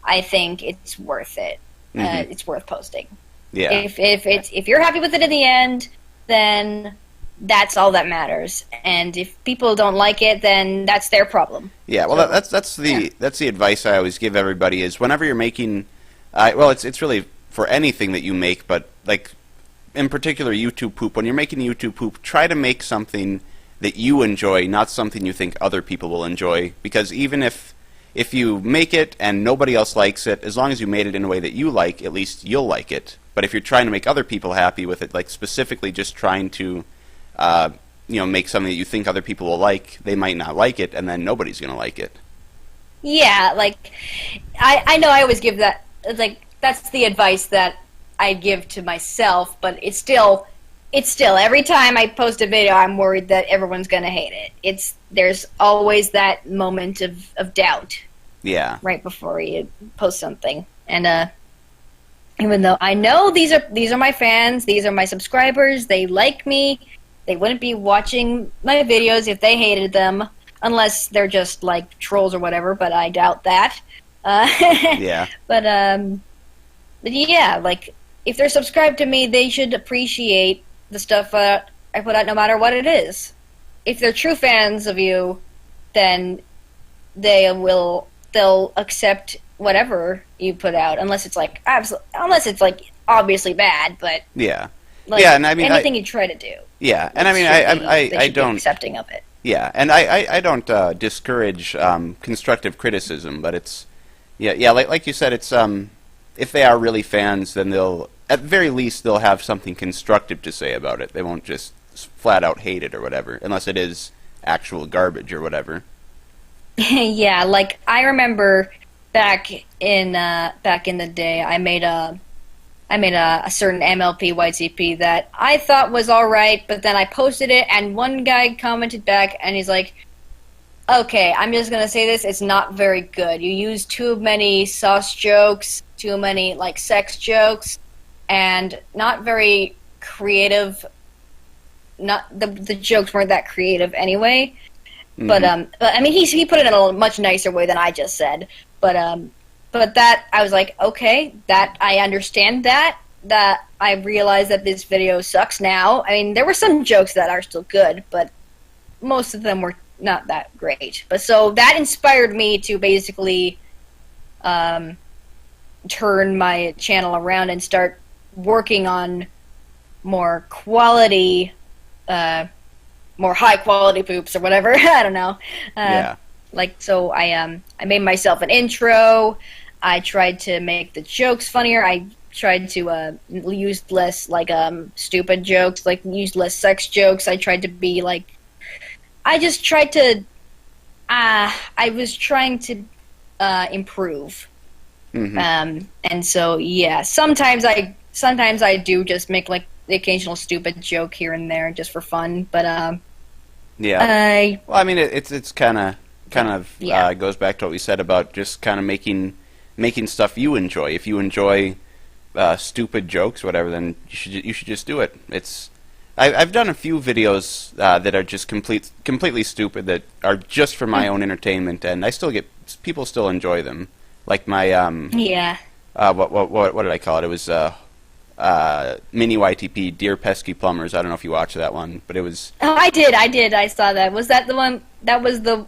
I think it's worth it. It's worth posting. Yeah. If you're happy with it in the end, then that's all that matters. And if people don't like it, then that's their problem. Yeah. Well, that's the advice I always give everybody is whenever you're making, it's really for anything that you make, but like. In particular, YouTube poop. When you're making YouTube poop, try to make something that you enjoy, not something you think other people will enjoy. Because even if you make it and nobody else likes it, as long as you made it in a way that you like, at least you'll like it. But if you're trying to make other people happy with it, like specifically just trying to, make something that you think other people will like, they might not like it, and then nobody's gonna like it. Yeah, like I know I always give that. Like that's the advice that I give to myself, but it's still every time I post a video, I'm worried that everyone's gonna hate it. There's always that moment of doubt. Yeah. Right before you post something, and even though I know these are my fans, these are my subscribers, they like me, they wouldn't be watching my videos if they hated them, unless they're just like trolls or whatever. But I doubt that. Yeah. But yeah, like. If they're subscribed to me, they should appreciate the stuff I put out no matter what it is. If they're true fans of you, then they'll accept whatever you put out, unless it's like obviously bad, but yeah. Like, yeah, and I mean anything you try to do. Yeah, and I mean I don't be accepting of it. Yeah, and I don't discourage constructive criticism, but it's like you said, it's if they are really fans, then they'll, at the very least, they'll have something constructive to say about it. They won't just flat out hate it or whatever, unless it is actual garbage or whatever. Yeah, like I remember back in the day, I made a certain MLP YTP that I thought was all right, but then I posted it, and one guy commented back, and he's like, "Okay, I'm just gonna say this: it's not very good. You use too many sauce jokes, too many like sex jokes, and not very creative. Not the jokes weren't that creative anyway." But I mean, he put it in a much nicer way than I just said. But that I was like, okay, that I understand that I realize that this video sucks now. I mean, there were some jokes that are still good, but most of them were not that great. But so that inspired me to basically turn my channel around and start working on more quality. More high quality poops or whatever. I don't know. Yeah. Like so, I made myself an intro. I tried to make the jokes funnier. I tried to use less like stupid jokes, like use less sex jokes. I tried to be like, I just tried to. I was trying to improve. And so yeah, sometimes I do just make like the occasional stupid joke here and there just for fun, but yeah. Well, I mean, it's kind of kind of goes back to what we said about just kind of making stuff you enjoy. If you enjoy stupid jokes, whatever, then you should just do it. I've done a few videos that are just completely stupid that are just for my own entertainment, and people still enjoy them. Like my what did I call it? It was mini YTP, Dear Pesky Plumbers. I don't know if you watched that one, but it was. Oh, I did. I saw that. Was that the one? That was the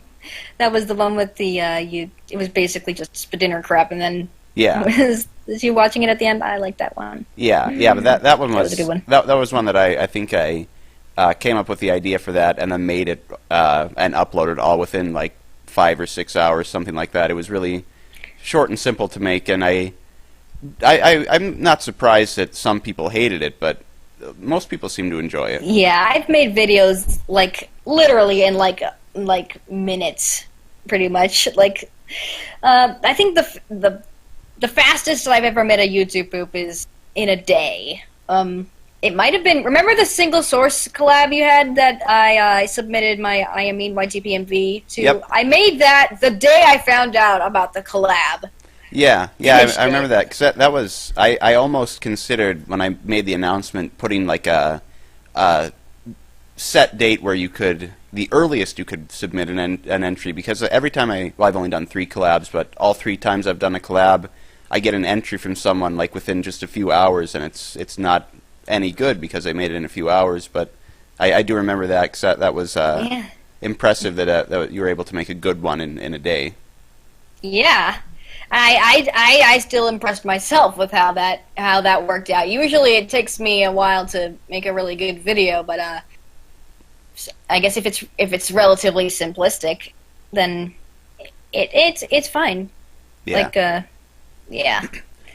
one with the It was basically just dinner crap, and then was you watching it at the end? I like that one. Yeah, but that one was a good one. That was one that I think I came up with the idea for that, and then made it and uploaded all within like 5 or 6 hours, something like that. It was really short and simple to make, and I'm not surprised that some people hated it, but most people seem to enjoy it. Yeah, I've made videos like literally in like minutes, pretty much. Like, I think the fastest I've ever made a YouTube poop is in a day. It might have been. Remember the single source collab you had that I submitted my YTPMV to? Yep. I made that the day I found out about the collab. Yeah, I remember that, because that was, I almost considered, when I made the announcement, putting like a set date where the earliest you could submit an entry, because every time I've only done 3 collabs, but all 3 times I've done a collab, I get an entry from someone like within just a few hours, and it's not any good because I made it in a few hours, but I do remember that, because that was impressive that you were able to make a good one in a day. Yeah. I still impressed myself with how that worked out. Usually it takes me a while to make a really good video, but I guess if it's relatively simplistic, then it's fine. Yeah. Yeah.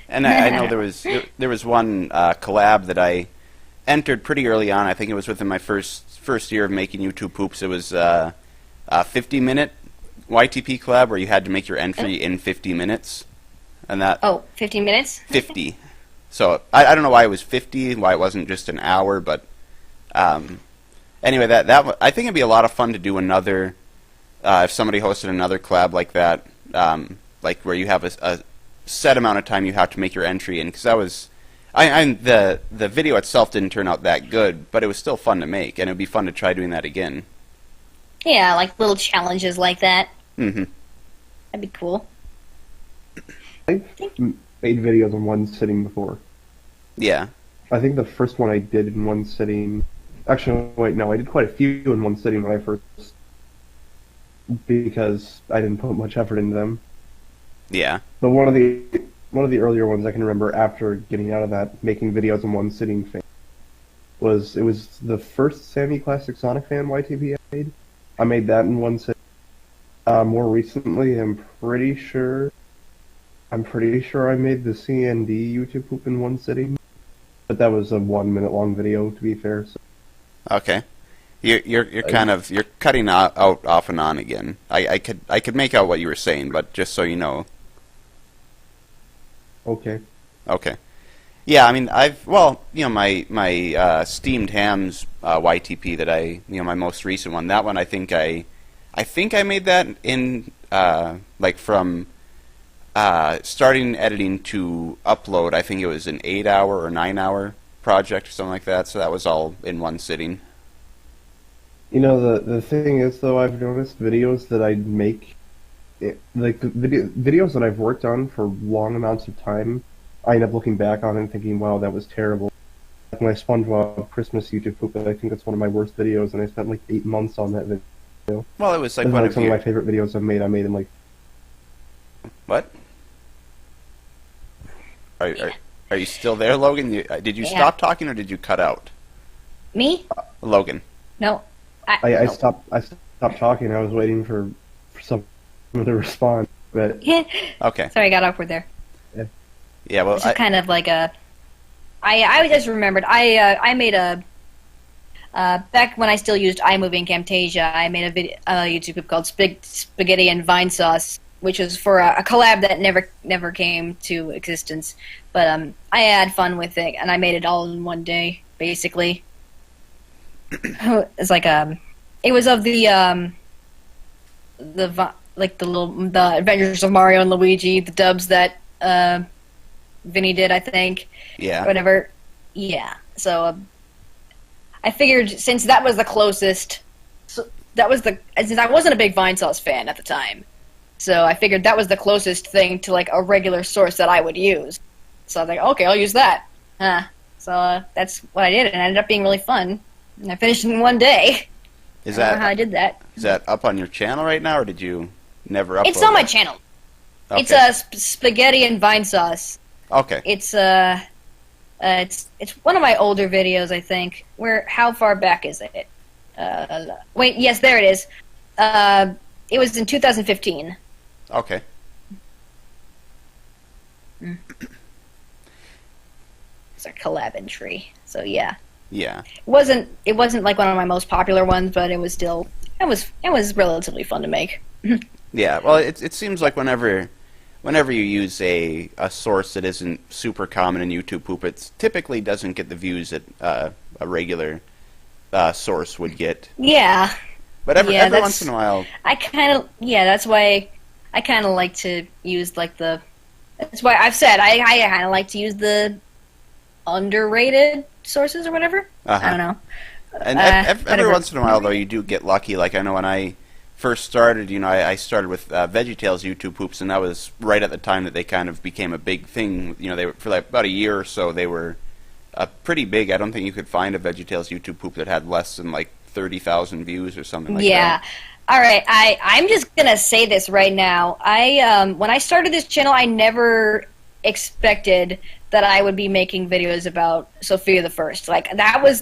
And I know there was one collab that I entered pretty early on. I think it was within my first year of making YouTube poops. It was a 50-minute YTP collab where you had to make your entry in 50 minutes, and that 15 minutes? 50. So I don't know why it was 50, why it wasn't just an hour, but anyway, that I think it'd be a lot of fun to do another if somebody hosted another collab like that, like where you have a set amount of time you have to make your entry in, because that was the video itself didn't turn out that good, but it was still fun to make, and it would be fun to try doing that again. Yeah, like little challenges like that. Mm-hmm. That'd be cool. I've made videos in one sitting before. Yeah. I think the first one I did in one sitting... Actually, wait, no, I did quite a few in one sitting when I first... because I didn't put much effort into them. Yeah. But one of the earlier ones I can remember after getting out of that making videos in one sitting thing was the first Sammy Classic Sonic Fan YTP I made. I made that in one sitting. More recently, I'm pretty sure I made the CND YouTube poop in one sitting, but that was a 1 minute long video, to be fair. So. Okay, you're cutting out off and on again. I could make out what you were saying, but just so you know. Okay. Yeah, I mean, my Steamed Hams YTP that my most recent one, that one I think I made that in like from starting editing to upload. I think it was an 8-hour or 9-hour project or something like that. So that was all in one sitting. You know, the thing is, though, I've noticed videos that I make, like the videos that I've worked on for long amounts of time, I end up looking back on it and thinking, wow, that was terrible. Like my SpongeBob Christmas YouTube poop, I think that's one of my worst videos, and I spent like 8 months on that video. Well, it was like some of my favorite videos I've made. I made in like... What? Are you still there, Logan? Did you stop talking or did you cut out? Me? Logan. No. I stopped talking. I was waiting for someone to respond. But okay. Sorry, I got awkward there. Yeah, well, this is kind of like a... I just remembered. I made a... back when I still used iMovie and Camtasia, I made a YouTube clip called Spaghetti and Vine Sauce, which was for a collab that never came to existence. But I had fun with it, and I made it all in one day, basically. It's like it was of the the Adventures of Mario and Luigi, the dubs that Vinny did, I think. Yeah. Whatever. Yeah. So I figured since that was the closest, since I wasn't a big Vinesauce fan at the time, so I figured that was the closest thing to like a regular source that I would use. So I was like, okay, I'll use that. So that's what I did, and it ended up being really fun. And I finished in one day. I don't know how I did that. Is that up on your channel right now, or did you never upload it? It's on my channel. Okay. It's Spaghetti and Vinesauce. Okay. It's one of my older videos, I think. How far back is it? Wait, yes, there it is. It was in 2015. Okay. It's a collab entry. So yeah. Yeah. It wasn't like one of my most popular ones, but it was still it was relatively fun to make. Yeah. Well, it seems like whenever you use a source that isn't super common in YouTube poop, it typically doesn't get the views that a regular source would get. Yeah. But every once in a while, that's why I kind of like to use like the. That's why I've said I kind of like to use the underrated sources or whatever. I don't know. And every once in a while, though, you do get lucky. Like I know when I first started, I started with VeggieTales YouTube poops, and that was right at the time that they kind of became a big thing. They were for like about a year or so. They were pretty big. I don't think you could find a VeggieTales YouTube poop that had less than like 30,000 views or something like that. Yeah. All right. I'm just gonna say this right now. When I started this channel, I never expected that I would be making videos about Sophia the First. Like I'm gonna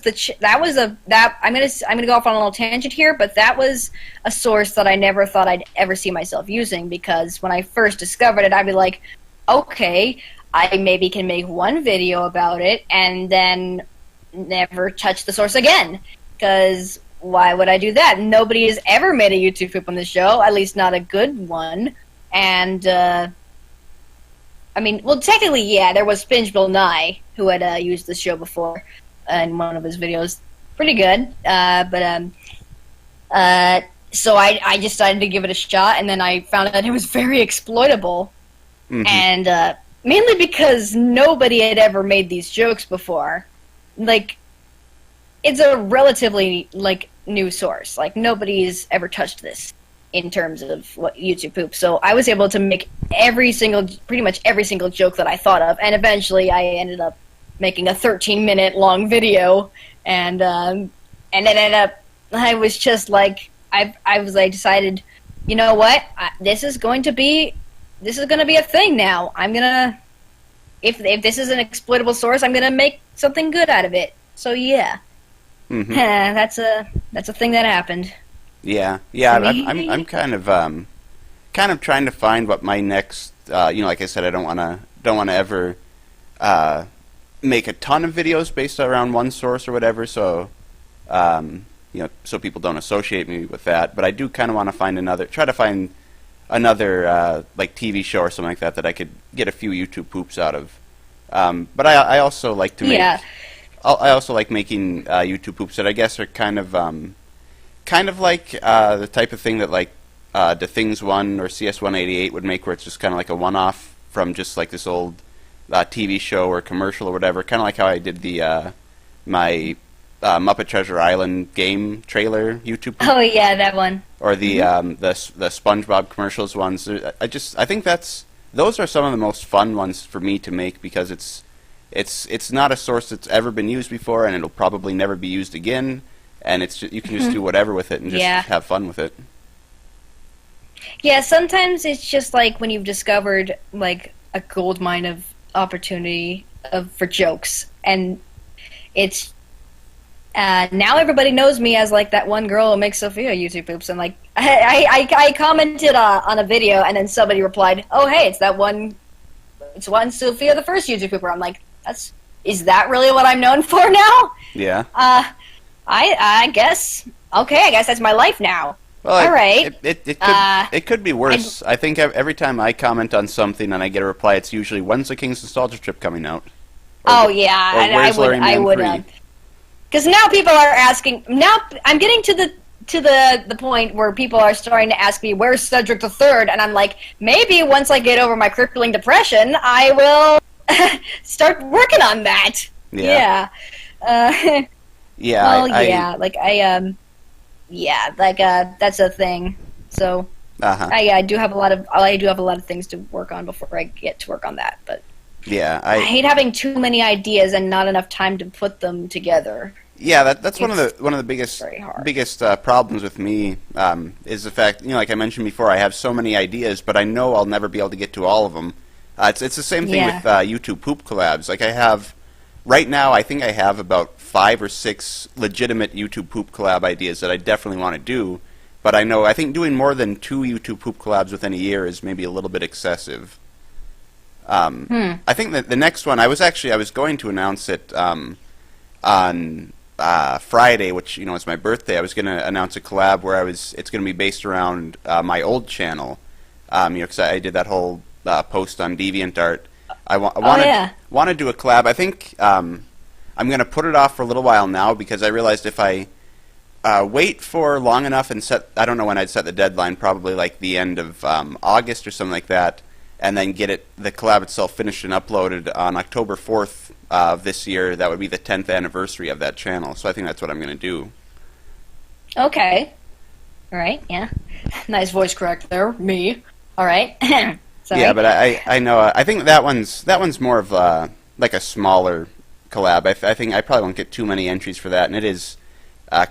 go off on a little tangent here, but that was a source that I never thought I'd ever see myself using, because when I first discovered it, I'd be like, okay, I maybe can make one video about it and then never touch the source again. Because why would I do that? Nobody has ever made a YouTube poop on the show, at least not a good one. And technically, yeah, there was Spinge Bill Nye, who had used the show before in one of his videos. Pretty good. So I decided to give it a shot, and then I found out it was very exploitable. Mm-hmm. And mainly because nobody had ever made these jokes before. Like, it's a relatively, new source. Like, nobody's ever touched this in terms of what YouTube poop. So I was able to make pretty much every single joke that I thought of, and eventually I ended up making a 13-minute long video, and it ended up, I was just like, I decided, you know what, this is going to be a thing now. I'm gonna, if this is an exploitable source, I'm gonna make something good out of it. So yeah. Mm-hmm. That's a thing that happened. Yeah. I'm kind of trying to find what my next. Like I said, I don't want to ever make a ton of videos based around one source or whatever. So, so people don't associate me with that. But I do kind of want to find another like TV show or something like that I could get a few YouTube poops out of. But I also like to make. Yeah. I also like making YouTube poops that I guess are kind of like the type of thing that like the Things 1 or CS188 would make, where it's just kind of like a one-off from just like this old TV show or commercial or whatever. Kind of like how I did the my Muppet Treasure Island game trailer YouTube poop. Oh yeah, that one. Or the SpongeBob commercials ones. I think those are some of the most fun ones for me to make, because it's not a source that's ever been used before, and it'll probably never be used again. And you can just do whatever with it and just have fun with it. Yeah, sometimes it's just like when you've discovered like a gold mine of opportunity for jokes, and it's now everybody knows me as like that one girl who makes Sophia YouTube poops, and like I commented on a video, and then somebody replied, "Oh hey, it's one Sophia the First YouTube pooper." I'm like, is that really what I'm known for now? Yeah. I guess. Okay, I guess that's my life now. Well, all right. It could be worse. I think every time I comment on something and I get a reply, it's usually, when's the King's Nostalgia Trip coming out? I would. Because now people are asking. Now I'm getting to to the point where people are starting to ask me, where's Cedric the Third? And I'm like, maybe once I get over my crippling depression, I will start working on that. Yeah. Yeah. That's a thing. So I do have a lot of things to work on before I get to work on that. But yeah, I hate having too many ideas and not enough time to put them together. Yeah, that's one of the biggest problems with me is the fact, like I mentioned before, I have so many ideas, but I know I'll never be able to get to all of them. It's the same thing with YouTube poop collabs. Like right now, I think I have about 5 or 6 legitimate YouTube poop collab ideas that I definitely want to do. But I think doing more than 2 YouTube poop collabs within a year is maybe a little bit excessive. I think that the next one, I was going to announce it on Friday, which is my birthday. I was going to announce a collab where it's going to be based around my old channel. Because I did that whole post on DeviantArt. I want to do a collab. I think I'm going to put it off for a little while now because I realized if I wait for long enough and I don't know when I'd set the deadline, probably like the end of August or something like that, and then get the collab itself finished and uploaded on October 4th of this year. That would be the 10th anniversary of that channel. So I think that's what I'm going to do. Okay. All right. Yeah. Nice voice crack there. Me. All right. Sorry. Yeah, but I know. I think that one's more of like a smaller collab. I think I probably won't get too many entries for that, and it is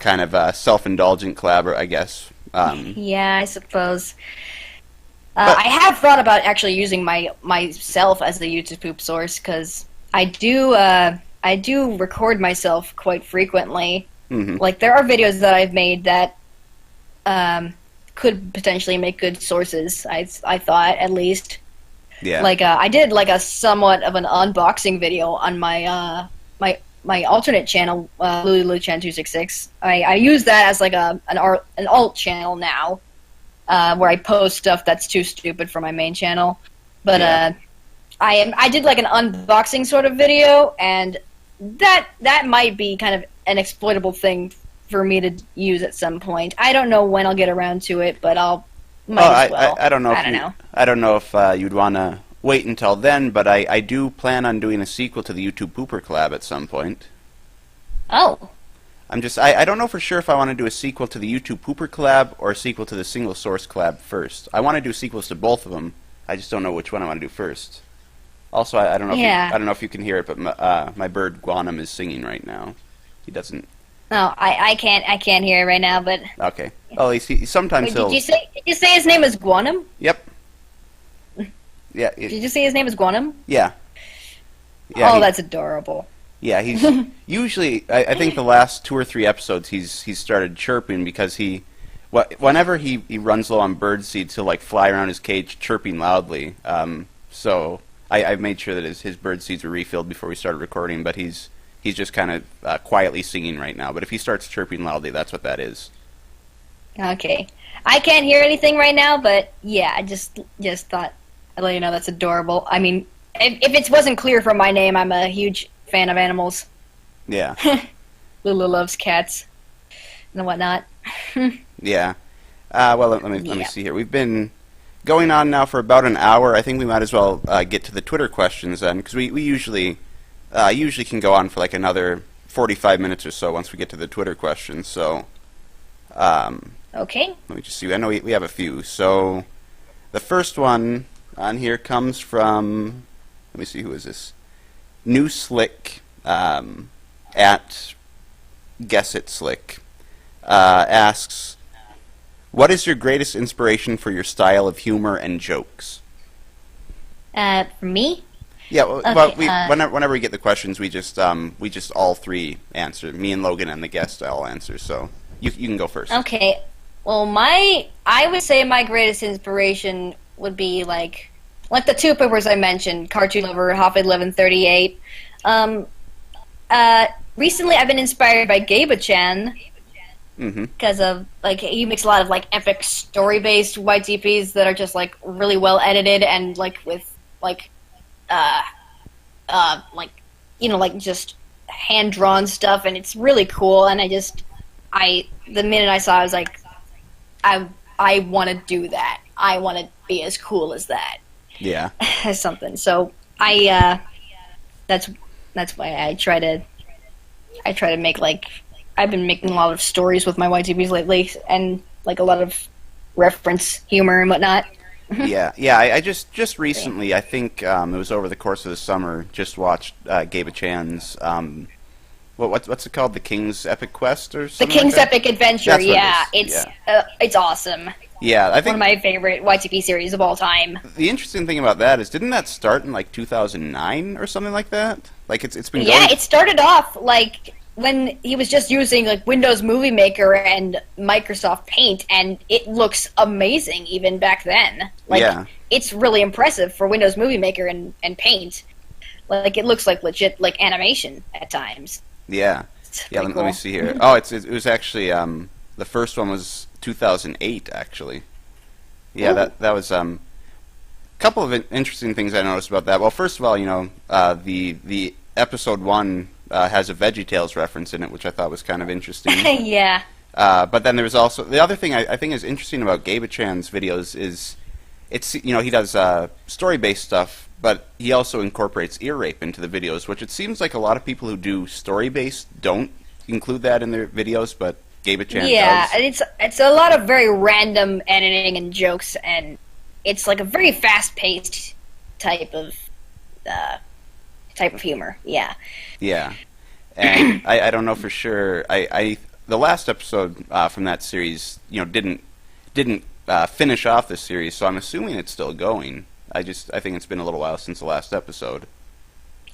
kind of a self-indulgent collab, I guess. Yeah, I suppose. I have thought about actually using myself as the YouTube poop source because I do record myself quite frequently. Mm-hmm. Like there are videos that I've made that could potentially make good sources. I thought at least. Yeah. Like I did like a somewhat of an unboxing video on my my alternate channel, Lulu Luvscats 266. I use that as like an alt channel now. Where I post stuff that's too stupid for my main channel, but I did like an unboxing sort of video, and that might be kind of an exploitable thing for me to use at some point. I don't know when I'll get around to it, but might as well. I don't know. I don't know if you'd want to wait until then, but I do plan on doing a sequel to the YouTube Pooper collab at some point. Oh. I don't know for sure if I want to do a sequel to the YouTube Pooper collab or a sequel to the single source collab first. I want to do sequels to both of them. I just don't know which one I want to do first. Also, I don't know. I don't know if you can hear it, but my bird Guanum is singing right now. He doesn't. No, I can't hear it right now, but. Okay. Oh, sometimes he'll. Did you say his name is Guanum? Yep. Yeah. Did you say his name is Guanum? Yeah. Oh, that's adorable. Yeah, he's usually. I think the last 2 or 3 episodes he's started chirping because whenever he runs low on bird seeds, he'll like fly around his cage chirping loudly. So I've made sure that his bird seeds were refilled before we started recording, but he's just kind of quietly singing right now. But if he starts chirping loudly, that's what that is. Okay, I can't hear anything right now, but yeah, I just thought I'd let you know that's adorable. I mean, if it wasn't clear from my name, I'm a huge fan of animals. Yeah. Lulu loves cats and whatnot. Yeah. Well, let me see here. We've been going on now for about an hour. I think we might as well get to the Twitter questions then, because we usually can go on for like another 45 minutes or so once we get to the Twitter questions. So. Okay. Let me just see. I know we have a few. So, the first one on here comes from. Let me see. Who is this? New Slick at Guess It Slick asks, what is your greatest inspiration for your style of humor and jokes? For me? Yeah, well, okay, whenever we get the questions, we just all three answer. Me and Logan and the guest all answer. So you can go first. Okay. Well, I would say my greatest inspiration would be like the 2 papers I mentioned, Cartoon Lover, Hoffman 1138. Recently I've been inspired by Gaba-chan because of he makes a lot of like epic story-based YTPs that are just like really well edited and like with just hand-drawn stuff, and it's really cool, and the minute I saw it, I was like, I want to do that. I want to be as cool as that. Yeah. As something. So that's why I try to make, like, I've been making a lot of stories with my YTPs lately, and like a lot of reference humor and whatnot. Yeah. I just recently, I think it was over the course of the summer, just watched Gabe Chan's what's it called? The King's Epic Quest or something? The King's like that? Epic Adventure. That's what Yeah, it is. it's awesome. Yeah, I think one of my favorite YTP series of all time. the interesting thing about that is, didn't that start in like 2009 or something like that? Like it's been Yeah, going... it started off like when he was just using like Windows Movie Maker and Microsoft Paint, and it looks amazing even back then. Like, Yeah. It's really impressive for Windows Movie Maker and Paint. Like, it looks like legit like animation at times. Yeah. Yeah, let me see here. Oh, it was actually the first one was 2008 actually. Yeah, Ooh. that was couple of interesting things I noticed about that. Well, first of all, the episode 1 has a VeggieTales reference in it, which I thought was kind of interesting. Yeah. But then there was also the other thing I think is interesting about Gabe Chan's videos is he does story-based stuff, but he also incorporates ear rape into the videos, which it seems like a lot of people who do story-based don't include that in their videos, but Gabe Chan does. Yeah, and it's a lot of very random editing and jokes, and it's like a very fast-paced type of humor. Yeah. Yeah, and I don't know for sure. The last episode from that series, didn't finish off the series, so I'm assuming it's still going. I think it's been a little while since the last episode.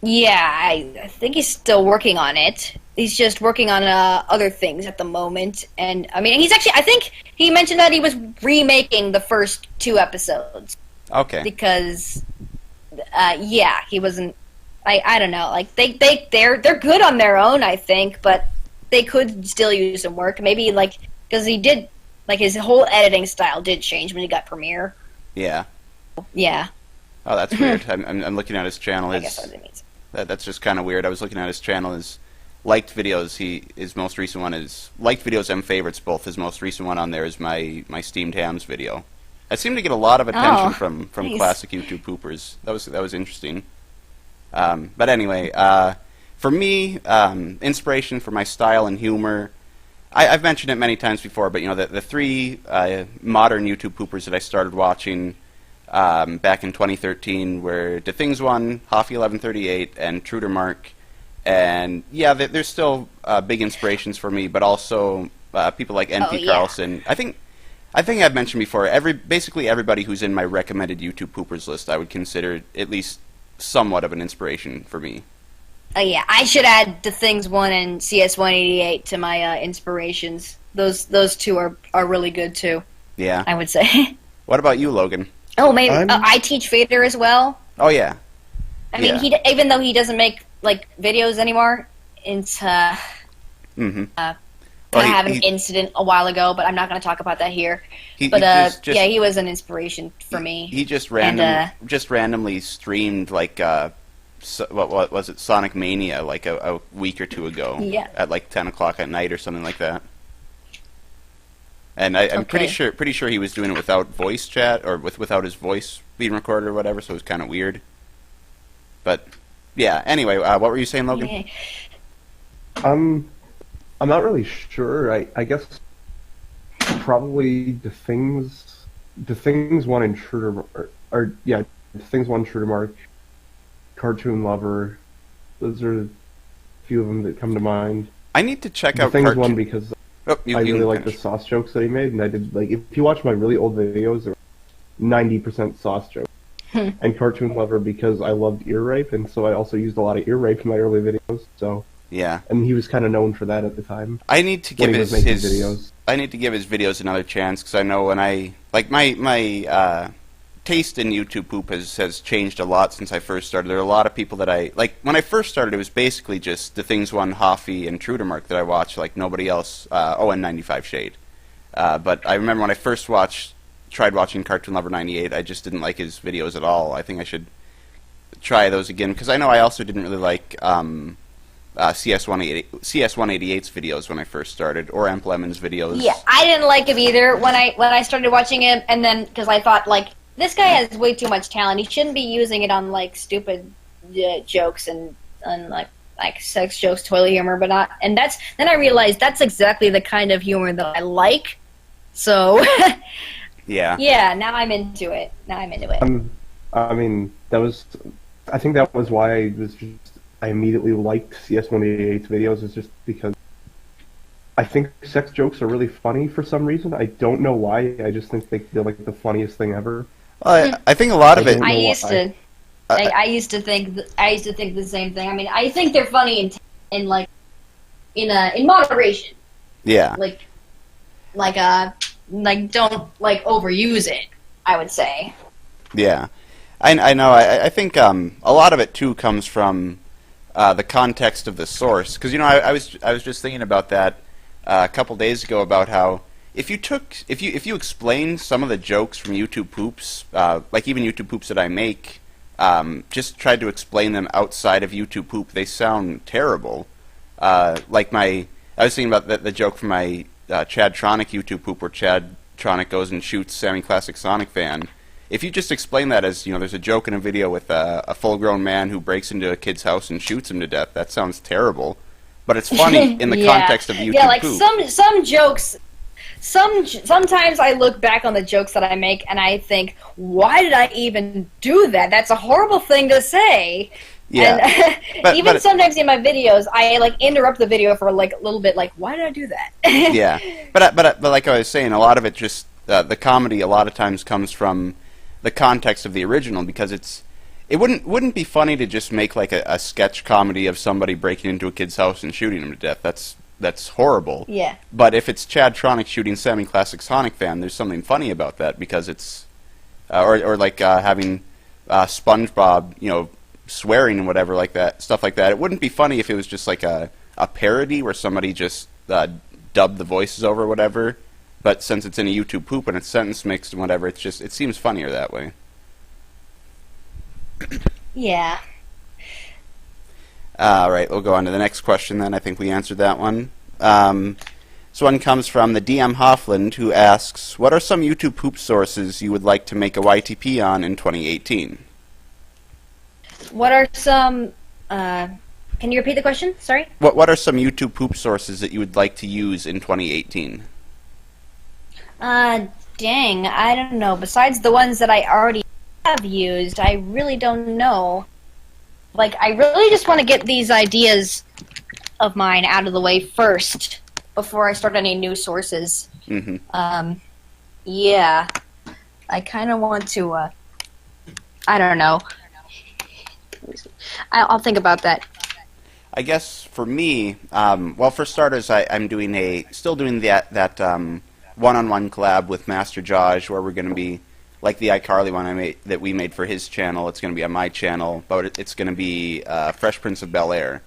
Yeah, I think he's still working on it. He's just working on other things at the moment, and I mean, I think he mentioned that he was remaking the first 2 episodes. Okay. Because, he wasn't. I don't know. Like they're good on their own, I think, but they could still use some work. Maybe because he did his whole editing style did change when he got Premiere. Yeah. Yeah. Oh, that's weird. I'm looking at his channel. I guess that's what it means. That's just kind of weird. I was looking at his channel. His liked videos. His most recent one is liked videos and favorites both. His most recent one on there is my steamed hams video. I seem to get a lot of attention from nice. classic YouTube poopers. That was interesting. But anyway, for me, inspiration for my style and humor. I've mentioned it many times before, but the 3 modern YouTube poopers that I started watching back in 2013 were The Things One, Hoffy1138, and Truder Mark. And yeah, there's still big inspirations for me, but also people like NP Carlson. I think I've mentioned before. Basically everybody who's in my recommended YouTube poopers list, I would consider at least somewhat of an inspiration for me. Oh yeah, I should add The Things One and CS188 to my inspirations. Those 2 are really good too. Yeah, I would say. What about you, Logan? Oh, maybe I teach Fader as well. Oh yeah. I mean, even though he doesn't make videos anymore, I had an incident a while ago, but I'm not going to talk about that here. He was an inspiration for me. He just randomly streamed what was it, Sonic Mania, a week or 2 ago. Yeah. At 10 o'clock at night or something like that. And I'm pretty sure he was doing it without voice chat or without his voice being recorded or whatever, so it was kind of weird. But yeah. Anyway, what were you saying, Logan? Yeah. I'm not really sure. I guess probably the things One Intruder The Things One Intruder Mark, Cartoon Lover. Those are a few of them that come to mind. I need to check out The Things One because I really like the sauce jokes that he made, and I did if you watch my really old videos, they're 90% sauce jokes. And Cartoon Lover because I loved ear rape, and so I also used a lot of ear rape in my early videos. So yeah, and he was kind of known for that at the time. I need to give his videos. I need to give his videos another chance because I know when my taste in YouTube poop has changed a lot since I first started. There are a lot of people that when I first started, it was basically just The Things One, Hoffy, and Truder Mark that I watched, nobody else. And 95 Shade. But I remember when I first tried watching Cartoon Lover 98, I just didn't like his videos at all. I think I should try those again because I know I also didn't really like CS188's videos when I first started, or Amp Lemon's videos. Yeah, I didn't like him either when I started watching him, and then because I thought like this guy has way too much talent. He shouldn't be using it on like stupid jokes and like sex jokes, toilet humor, but not. And then I realized that's exactly the kind of humor that I like. So yeah. Yeah, now I'm into it. I mean, I think that was why I immediately liked CS188's videos, is just because I think sex jokes are really funny for some reason. I don't know why. I just think they're like the funniest thing ever. Well, I think a lot of it. I used to think the same thing. I mean, I think they're funny in moderation. Yeah. Like don't like overuse it, I would say. Yeah. I know. I think a lot of it too comes from the context of the source, because I was just thinking about that a couple days ago, about how if you explain some of the jokes from YouTube Poops, like even YouTube Poops that I make, just tried to explain them outside of YouTube Poop, they sound terrible. I was thinking about the joke from my Chad Tronic YouTube Poop, where Chad Tronic goes and shoots Sammy Classic Sonic Fan. If you just explain that as, there's a joke in a video with a full-grown man who breaks into a kid's house and shoots him to death, that sounds terrible. But it's funny in the context of YouTube Yeah, like Poop. some jokes, sometimes I look back on the jokes that I make and I think, why did I even do that? That's a horrible thing to say. Yeah. And sometimes in my videos, I like interrupt the video for like a little bit, like, why did I do that? Yeah. But like I was saying, a lot of it just, the comedy a lot of times comes from the context of the original, because it wouldn't be funny to just make like a sketch comedy of somebody breaking into a kid's house and shooting him to death. That's horrible. Yeah. But if it's Chad Tronic shooting Sammy Classic Sonic Fan, there's something funny about that, because it's or like having SpongeBob, swearing and whatever, like that, stuff like that. It wouldn't be funny if it was just like a parody where somebody just dubbed the voices over or whatever. But since it's in a YouTube Poop and it's sentence mixed and whatever, it seems funnier that way. Yeah. All right, we'll go on to the next question then. I think we answered that one. This one comes from the DM Hoffland, who asks, what are some YouTube Poop sources you would like to make a YTP on in 2018? What are some... can you repeat the question? Sorry? What are some YouTube Poop sources that you would like to use in 2018? Dang, I don't know. Besides the ones that I already have used, I really don't know. Like, I really just want to get these ideas of mine out of the way first before I start any new sources. Mm-hmm. Yeah. I kind of want to, I don't know. I'll think about that. I guess for me, well, for starters, I'm still doing that one-on-one collab with Master Josh, where we're going to be like the iCarly one that we made for his channel. It's going to be on my channel, but it's going to be Fresh Prince of Bel-Air.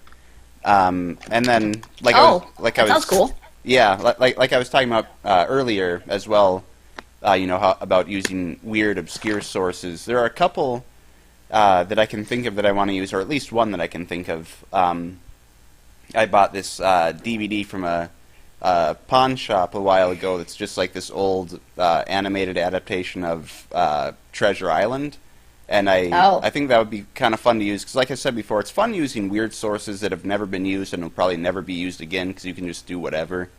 And then sounds cool. Yeah, like I was talking about earlier as well. About using weird, obscure sources. There are a couple that I can think of that I want to use, or at least one that I can think of. I bought this DVD from a pawn shop a while ago that's just like this old animated adaptation of Treasure Island, and I think that would be kind of fun to use, because like I said before, it's fun using weird sources that have never been used and will probably never be used again, because you can just do whatever.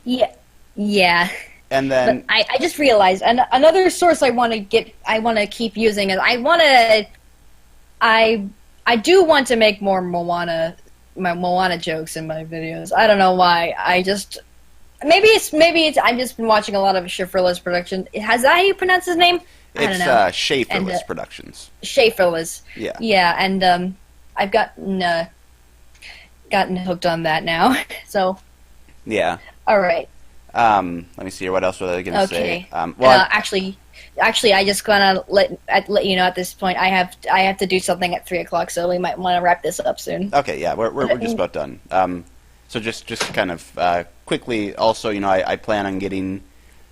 Yeah. And then but I just realized another source I want to keep using is I do want to make more Moana jokes in my videos. I don't know why. Maybe it's I've just been watching a lot of Schifferless production. Is that how you pronounce his name? I don't know. It's Schaeferless Productions. Schaeferless. Yeah. Yeah, and I've gotten hooked on that now. So. Yeah. All right. Let me see here. What else was I going to say? Actually, I just gonna let you know at this point. I have to do something at 3:00, so we might want to wrap this up soon. Okay, yeah, we're just about done. So just kind of quickly, also, I plan on getting,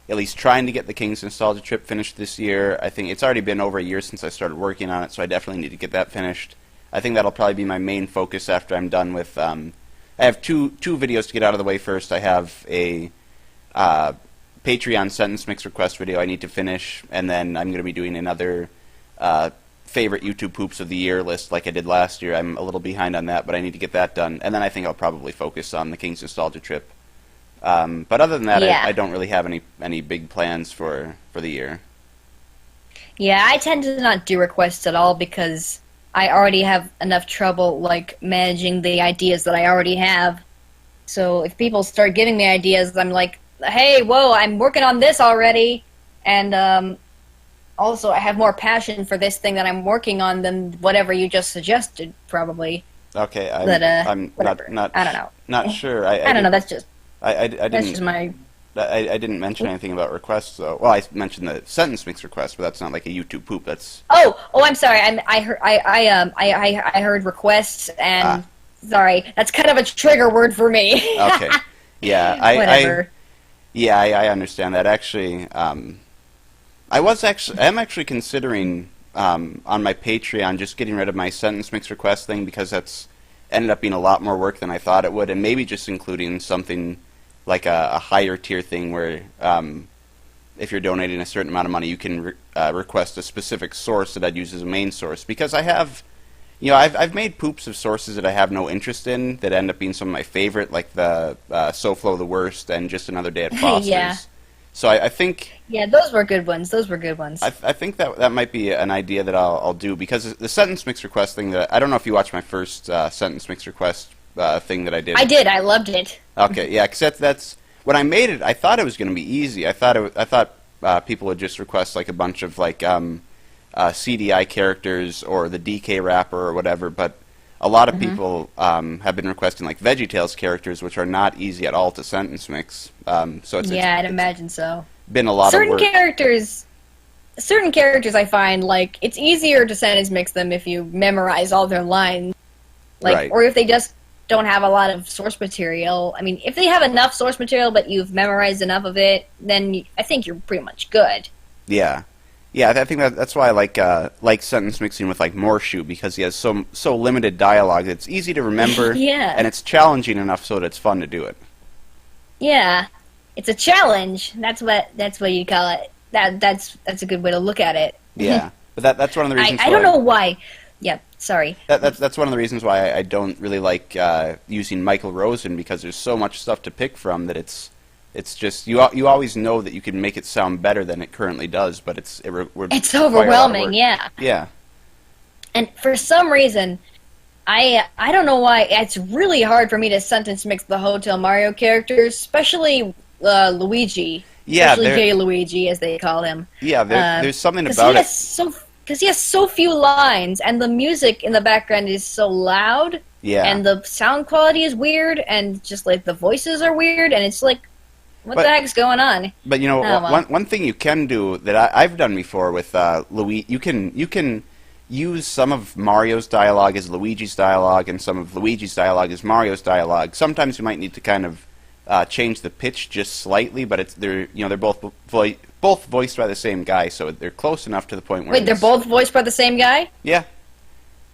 at least trying to get the King's Nostalgia Trip finished this year. I think it's already been over a year since I started working on it, so I definitely need to get that finished. I think that'll probably be my main focus after I'm done with. I have two videos to get out of the way first. I have a Patreon sentence mix request video I need to finish, and then I'm going to be doing another favorite YouTube poops of the year list like I did last year. I'm a little behind on that, but I need to get that done, and then I think I'll probably focus on the King's Nostalgia Trip. But other than that, I don't really have any big plans for the year. Yeah, I tend to not do requests at all because I already have enough trouble like managing the ideas that I already have. So if people start giving me ideas, I'm like, hey, whoa, I'm working on this already, and also I have more passion for this thing that I'm working on than whatever you just suggested, probably. Okay, I'm not I don't know. Not sure. I don't know. That's just that's just my. I didn't mention anything about requests, though. Well, I mentioned the sentence mix request, but that's not like a YouTube poop. That's I'm sorry. I heard requests, and sorry, that's kind of a trigger word for me. Okay, yeah, whatever. I understand that. Actually, I'm actually considering on my Patreon just getting rid of my sentence mix request thing because that's ended up being a lot more work than I thought it would, and maybe just including something like a higher tier thing where if you're donating a certain amount of money, you can request a specific source that I'd use as a main source. Because I have, I've made poops of sources that I have no interest in that end up being some of my favorite, like the SoFlo the Worst and Just Another Day at Foster's. Yeah. So I think... Yeah, those were good ones. I think that might be an idea that I'll do, because the sentence mix request thing, I don't know if you watched my first sentence mix request thing that I did. I did. I loved it. Okay, yeah, because that's when I made it. I thought it was going to be easy. I thought people would just request like a bunch of like CDI characters or the DK rapper or whatever. But a lot of people have been requesting like VeggieTales characters, which are not easy at all to sentence mix. So I'd imagine so. Been a lot of work. Certain characters I find like it's easier to sentence mix them if you memorize all their lines, like right. Or if they just don't have a lot of source material. I mean, if they have enough source material but you've memorized enough of it, then I think you're pretty much good. Yeah, I think that's why I like sentence mixing with like Morshu, because he has so limited dialogue that it's easy to remember. Yeah. And it's challenging enough so that it's fun to do it. Yeah, it's a challenge. That's what you call it. That's a good way to look at it. Yeah, but that's one of the reasons. I don't know why. Yeah, sorry. That's one of the reasons why I don't really like using Michael Rosen, because there's so much stuff to pick from that it's just you always know that you can make it sound better than it currently does, but it's overwhelming. Yeah. Yeah. And for some reason, I don't know why it's really hard for me to sentence mix the Hotel Mario characters, especially Luigi. Yeah, especially J. Luigi, as they call him. Yeah, there's something about it. Because he has so few lines, and the music in the background is so loud, and the sound quality is weird, and just like the voices are weird, and it's like, what the heck's going on? But one thing you can do that I've done before with Luigi, you can use some of Mario's dialogue as Luigi's dialogue, and some of Luigi's dialogue as Mario's dialogue. Sometimes you might need to kind of change the pitch just slightly, but they're both voiced by the same guy, so they're close enough to the point where. Wait, they're both voiced by the same guy? Yeah.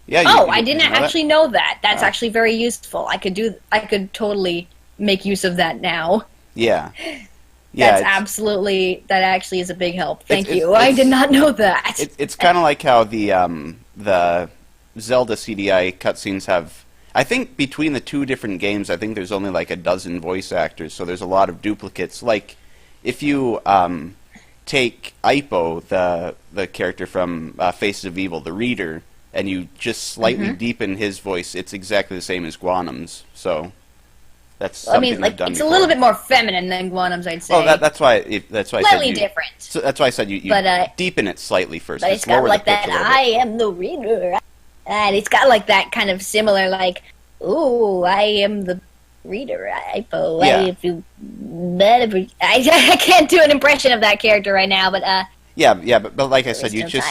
Yeah. I didn't actually know that. That's actually very useful. I could totally make use of that now. Yeah. Yeah. That actually is a big help. Thank you. I did not know that. It's kind of like how the Zelda CDI cutscenes have. I think between the two different games, I think there's only like a dozen voice actors, so there's a lot of duplicates. Like, if you take Aipo, the character from Faces of Evil, the reader, and you just slightly deepen his voice, it's exactly the same as Guanum's. So that's something I've done it's before. A little bit more feminine than Guanum's, I'd say. Oh, that's why slightly different. So that's why I said you deepen it slightly first. But it's got like that, I am the reader. And it's got like that kind of similar, like, ooh, I am the reader. I can't do an impression of that character right now, but but like I said, it's the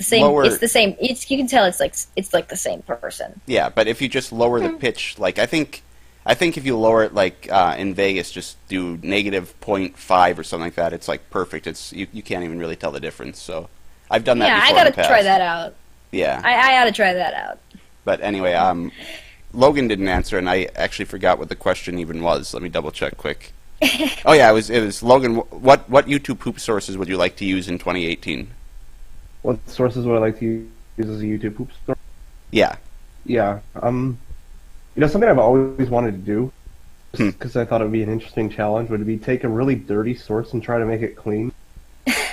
same. Lower, it's the same. You can tell it's like the same person. Yeah, but if you just lower the pitch, like I think if you lower it like in Vegas, just do -0.5 or something like that, it's like perfect. You can't even really tell the difference. So I've done that. Yeah, before I gotta try that out. Yeah. I ought to try that out. But anyway, Logan didn't answer, and I actually forgot what the question even was. Let me double check quick. Oh yeah, it was Logan. What YouTube poop sources would you like to use in 2018? What sources would I like to use as a YouTube poop source? Yeah. Yeah. Something I've always wanted to do, because I thought it would be an interesting challenge, would be take a really dirty source and try to make it clean.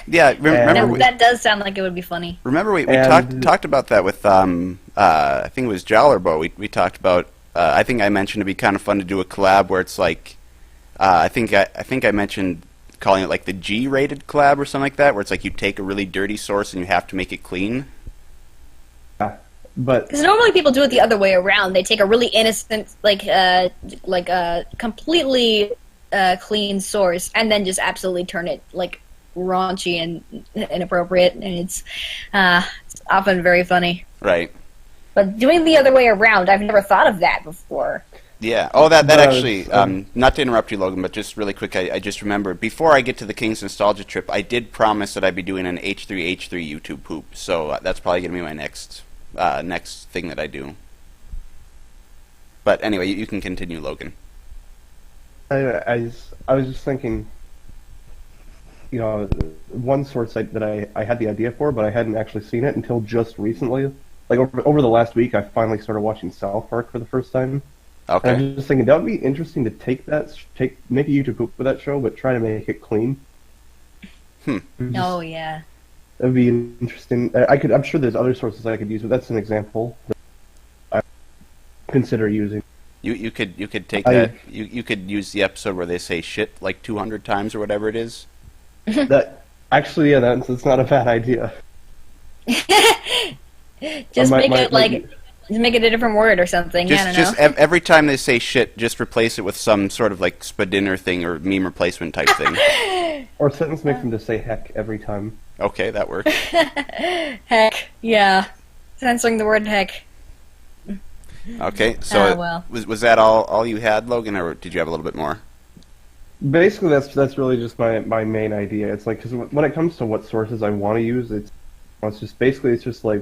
Yeah, remember that does sound like it would be funny. Remember we talked about that with I think it was Jallerbo. We talked about I think I mentioned it'd be kind of fun to do a collab where it's like I think I mentioned calling it like the G-rated collab or something like that, where it's like you take a really dirty source and you have to make it clean. Yeah, but because normally people do it the other way around. They take a really innocent, like a completely clean source, and then just absolutely turn it like raunchy and inappropriate, and it's often very funny. Right. But doing the other way around, I've never thought of that before. Yeah. Oh, that actually, not to interrupt you, Logan, but just really quick, I just remembered, before I get to the King's Nostalgia Trip, I did promise that I'd be doing an H3H3 YouTube poop, so that's probably going to be my next thing that I do. But anyway, you can continue, Logan. I was just thinking, one source that I had the idea for, but I hadn't actually seen it until just recently. Like over the last week, I finally started watching South Park for the first time. Okay. And I was just thinking that would be interesting to make a YouTube poop for that show, but try to make it clean. Oh yeah. That'd be interesting. I'm sure there's other sources I could use, but that's an example that I consider using. You could take that. You could use the episode where they say shit like 200 times or whatever it is. That actually, yeah, that's not a bad idea. Just make it a different word or something. I don't know. Just every time they say shit, just replace it with some sort of like spadinner thing or meme replacement type thing. Or sentence make them just say heck every time. Okay, that works. Heck, yeah. Censoring the word heck. Okay, so well. was that all you had, Logan, or did you have a little bit more? Basically, that's really just my main idea. It's like, because when it comes to what sources I want to use, it's just like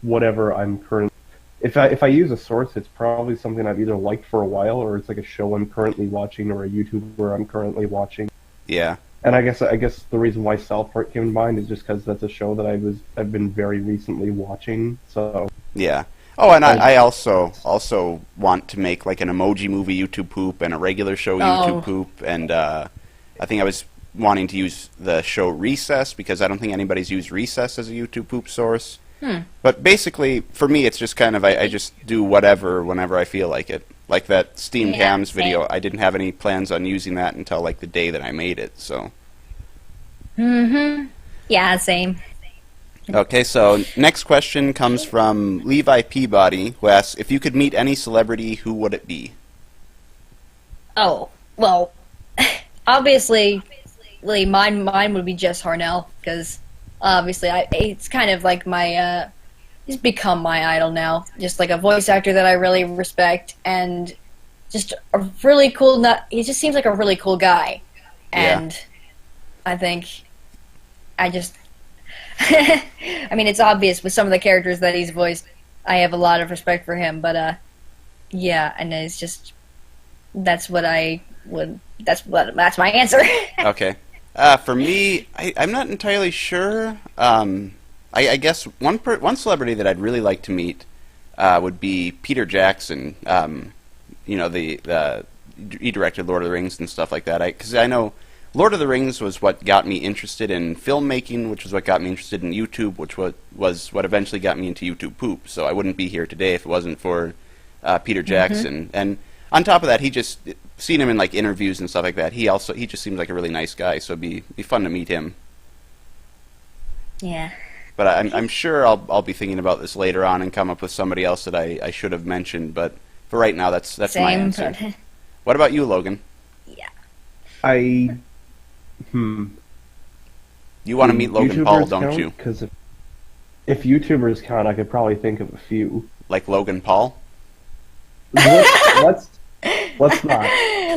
whatever I'm currently. If I use a source, it's probably something I've either liked for a while, or it's like a show I'm currently watching, or a YouTuber I'm currently watching. Yeah. And I guess the reason why South Park came to mind is just because that's a show that I've been very recently watching. So. Yeah. Oh, and I also want to make like an emoji movie YouTube poop and a regular show YouTube poop, and I think I was wanting to use the show Recess because I don't think anybody's used Recess as a YouTube poop source. But basically, for me, it's just kind of I just do whatever whenever I feel like it. Like that Steamed Hams video, I didn't have any plans on using that until like the day that I made it. So. Yeah, same. Okay, so next question comes from Levi Peabody, who asks, if you could meet any celebrity, who would it be? Oh, well, obviously, mine would be Jess Harnell, because obviously it's kind of like he's become my idol now. Just like a voice actor that I really respect, and just a really cool, he just seems like a really cool guy. And I think I mean, it's obvious with some of the characters that he's voiced. I have a lot of respect for him, but yeah, and it's just that's my answer. Okay, for me, I'm not entirely sure. I guess one celebrity that I'd really like to meet would be Peter Jackson. He directed Lord of the Rings and stuff like that. Because I know Lord of the Rings was what got me interested in filmmaking, which was what got me interested in YouTube, which was what eventually got me into YouTube poop. So I wouldn't be here today if it wasn't for Peter Jackson. And on top of that, seen him in like interviews and stuff like that. He just seems like a really nice guy. So it'd be fun to meet him. Yeah. But I'm sure I'll be thinking about this later on and come up with somebody else that I should have mentioned. But for right now, that's my answer. What about you, Logan? Yeah. You want to meet Logan Paul, don't you? Because if YouTubers count, I could probably think of a few. Like Logan Paul? Let's not.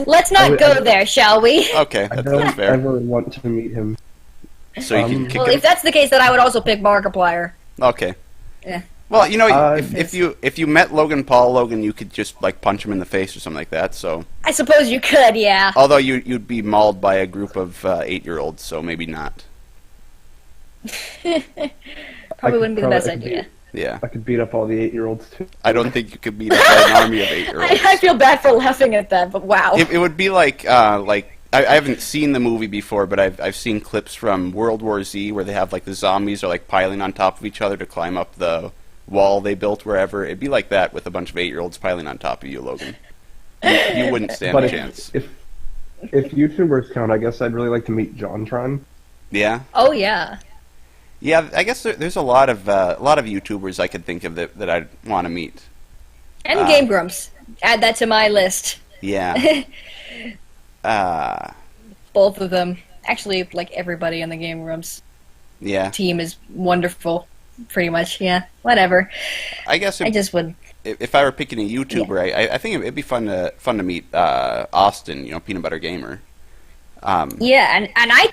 Let's not go there, shall we? Okay, that's fair. I never want to meet him. So you can kick well, him. if that's the case, then I would also pick Markiplier. Okay. Yeah. Well, if you met Logan Paul, Logan, you could just like punch him in the face or something like that. So I suppose you could, yeah. although you'd be mauled by a group of 8-year-olds, so maybe not. Probably wouldn't be the best idea. Yeah. I could beat up all the 8-year-olds too. I don't think you could beat up an army of 8-year-olds. I feel bad for laughing at that, but wow. It would be like I haven't seen the movie before, but I've seen clips from World War Z where they have like the zombies are like piling on top of each other to climb up the wall they built wherever. It'd be like that with a bunch of 8-year-olds piling on top of you, Logan. You wouldn't stand a chance. If YouTubers count, I guess I'd really like to meet JonTron. Yeah. Oh yeah. Yeah, I guess there's a lot of YouTubers I could think of that I'd want to meet. And Game Grumps. Add that to my list. Yeah. Both of them. Actually, like everybody in the Game Grumps team is wonderful. Pretty much, yeah. Whatever. I guess I just would. If I were picking a YouTuber, I think it'd be fun to meet Austin. Peanut Butter Gamer. Yeah, and I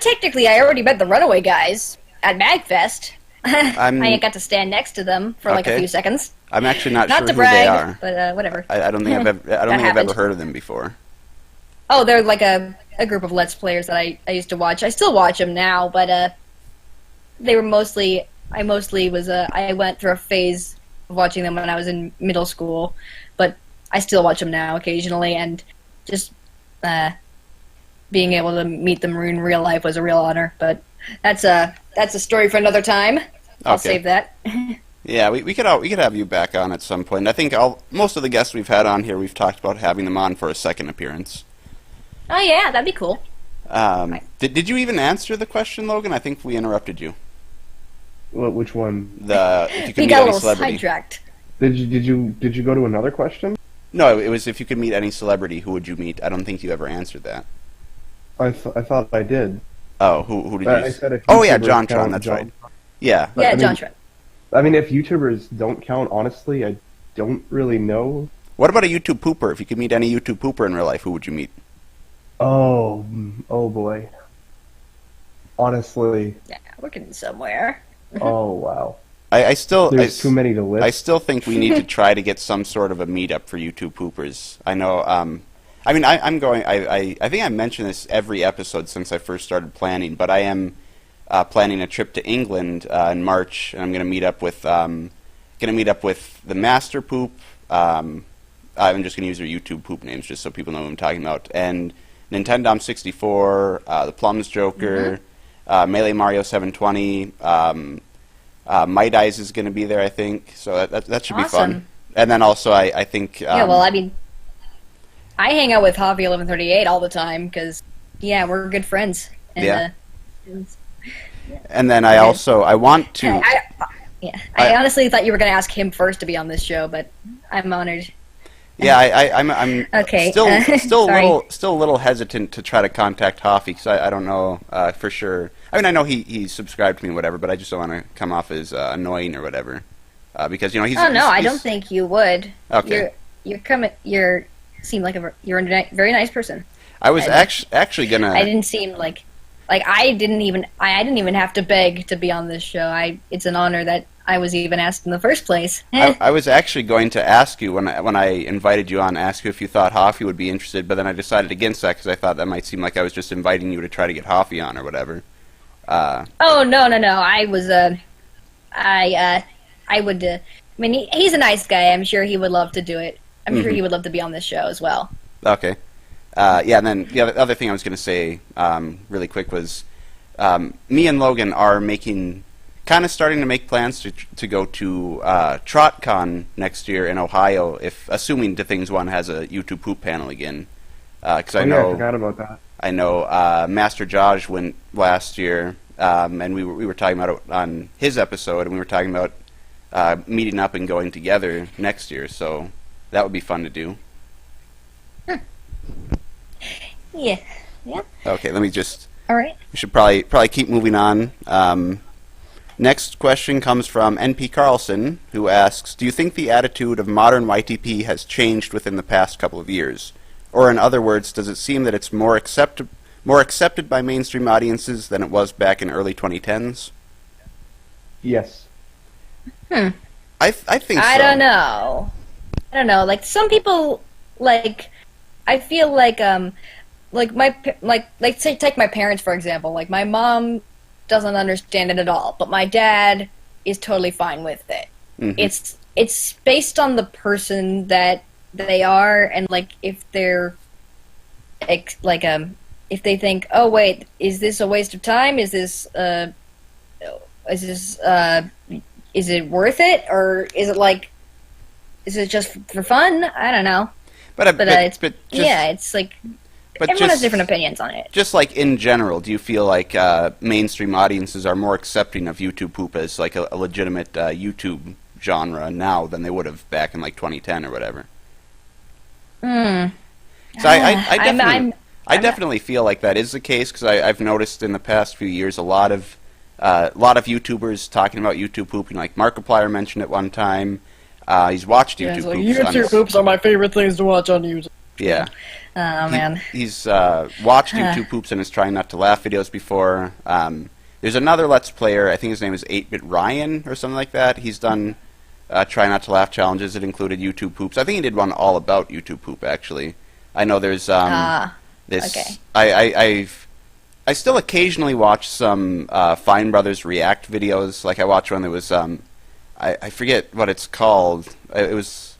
already met the Runaway guys at MagFest. I got to stand next to them for like a few seconds. I'm actually not sure to who brag, they are. But whatever. I don't think I've ever heard of them before. Oh, they're like a group of Let's Players that I used to watch. I still watch them now, but they were mostly. I went through a phase of watching them when I was in middle school, but I still watch them now occasionally, and just being able to meet them in real life was a real honor. But that's a story for another time. I'll save that. Yeah, we could have you back on at some point. I think most of the guests we've had on here, we've talked about having them on for a second appearance. Oh yeah, that'd be cool. Did you even answer the question, Logan? I think we interrupted you. Which one? If you could meet got a any little celebrity. sidetracked. Did you go to another question? No, it was if you could meet any celebrity, who would you meet? I don't think you ever answered that. I thought I did. Oh, who did you? I said if yeah, YouTubers JonTron. count, That's John. right. Yeah. Yeah, JonTron. I mean, if YouTubers don't count, honestly, I don't really know. What about a YouTube pooper? If you could meet any YouTube pooper in real life, who would you meet? Oh boy. Honestly. Yeah, we're getting somewhere. Oh wow. There's too many to list. I still think we need to try to get some sort of a meetup for YouTube poopers. I know. I mean, I'm going. I think I mentioned this every episode since I first started planning, but I am planning a trip to England in March, and I'm going to meet up with the Master Poop. I'm just going to use their YouTube poop names just so people know who I'm talking about. And Nintendo 64, the Plums Joker, Melee Mario 720. Might Eyes is going to be there, I think. So that should be fun. And then also, I think. Yeah, well, I mean, I hang out with Javi 1138 all the time because, yeah, we're good friends. And, and then I want to. I honestly thought you were going to ask him first to be on this show, but I'm honored. Yeah, I'm okay. Still a little hesitant to try to contact Hoffy because I don't know for sure. I mean, I know he's subscribed to me, or whatever, but I just don't want to come off as annoying or whatever because he's. Oh no, I don't think you would. Okay. You seem like you're a very nice person. I was actually gonna. I didn't seem like I didn't even have to beg to be on this show. It's an honor that I was even asked in the first place. I was actually going to ask you when I invited you on, ask you if you thought Hoffy would be interested, but then I decided against that because I thought that might seem like I was just inviting you to try to get Hoffy on or whatever. Oh no! I was I would. I mean, he's a nice guy. I'm sure he would love to do it. I'm sure he would love to be on this show as well. Okay. Yeah, and then the other thing I was going to say really quick was me and Logan are starting to make plans to go to TrotCon next year in Ohio, assuming Da Things One has a YouTube poop panel again. Because I forgot about that. I know Master Josh went last year, and we were talking about it on his episode, and we were talking about meeting up and going together next year. So that would be fun to do. Yeah. Okay, let me just. All right. We should probably keep moving on. Next question comes from NP Carlson, who asks, do you think the attitude of modern YTP has changed within the past couple of years? Or in other words, does it seem that it's more accepted by mainstream audiences than it was back in early 2010s? Yes. I think so. I don't know. Like some people, like I feel like say take my parents for example. Like my mom doesn't understand it at all, but my dad is totally fine with it. Mm-hmm. It's based on the person that they are, and like if they're if they think, oh wait, is this a waste of time? Is it worth it, or is it just for fun? I don't know. It's like everyone has different opinions on it. Just like in general, do you feel like mainstream audiences are more accepting of YouTube poop as like a legitimate YouTube genre now than they would have back in like 2010 or whatever? So I definitely feel like that is the case, because I've noticed in the past few years a lot of YouTubers talking about YouTube poop. Like Markiplier mentioned it one time. He's watched YouTube poops. YouTube poops are my favorite things to watch on YouTube. Yeah. Oh, man. He's watched YouTube poops and is trying not to laugh videos before. There's another Let's Player, I think his name is 8-Bit Ryan or something like that. He's done try not to laugh challenges that included YouTube poops. I think he did one all about YouTube poop, actually. I know there's this. Okay. I still occasionally watch some Fine Brothers React videos. Like I watched one that was I forget what it's called. It was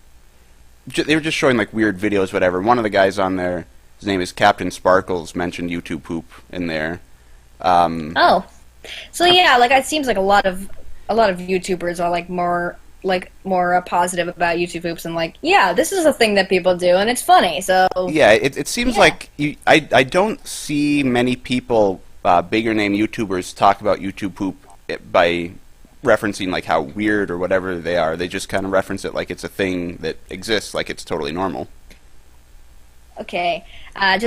they were just showing like weird videos, whatever. One of the guys on there, his name is Captain Sparkles, mentioned YouTube poop in there. So yeah, like it seems like a lot of YouTubers are like more positive about YouTube poops, and like, yeah, this is a thing that people do and it's funny. So yeah, it seems like I don't see many people, bigger name YouTubers, talk about YouTube poop by referencing like how weird or whatever they are. They just kind of reference it like it's a thing that exists, like it's totally normal. Okay, I'm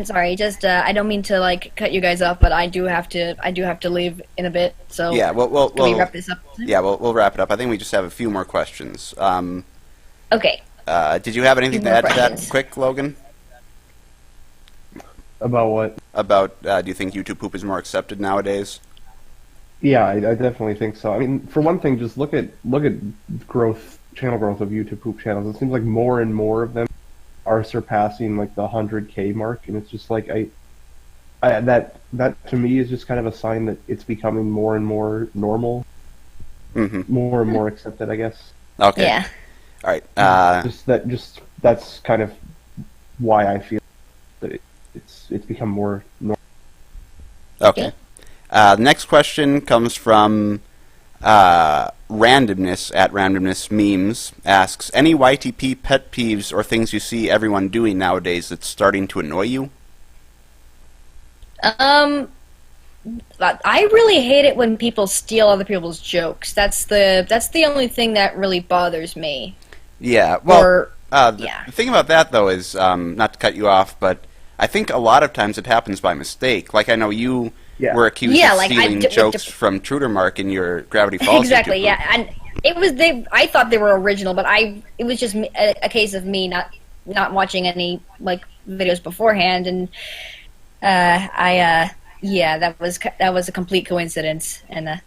sorry. I don't mean to like cut you guys off, but I do have to leave in a bit. So yeah, we'll wrap this up? Yeah, we'll wrap it up. I think we just have a few more questions. Okay. Did you have anything to add to that, quick, Logan? About what? About do you think YouTube poop is more accepted nowadays? Yeah, I definitely think so. I mean, for one thing, just look at channel growth of YouTube poop channels. It seems like more and more of them are surpassing like the 100K mark, and it's just like that to me is just kind of a sign that it's becoming more and more normal, more and more accepted, I guess. Okay. Yeah. All right. That's kind of why I feel that it's become more normal. Okay. Next question comes from Randomness at Randomness Memes. Asks, any YTP pet peeves or things you see everyone doing nowadays that's starting to annoy you? I really hate it when people steal other people's jokes. That's the only thing that really bothers me. Yeah. Well, the thing about that though is, not to cut you off, but I think a lot of times it happens by mistake. Like I know you were accused of stealing jokes from Trudermark in your Gravity Falls. Exactly. YouTube Yeah, and it was I thought they were original, but it was just a case of me not watching any like videos beforehand, and that was a complete coincidence, and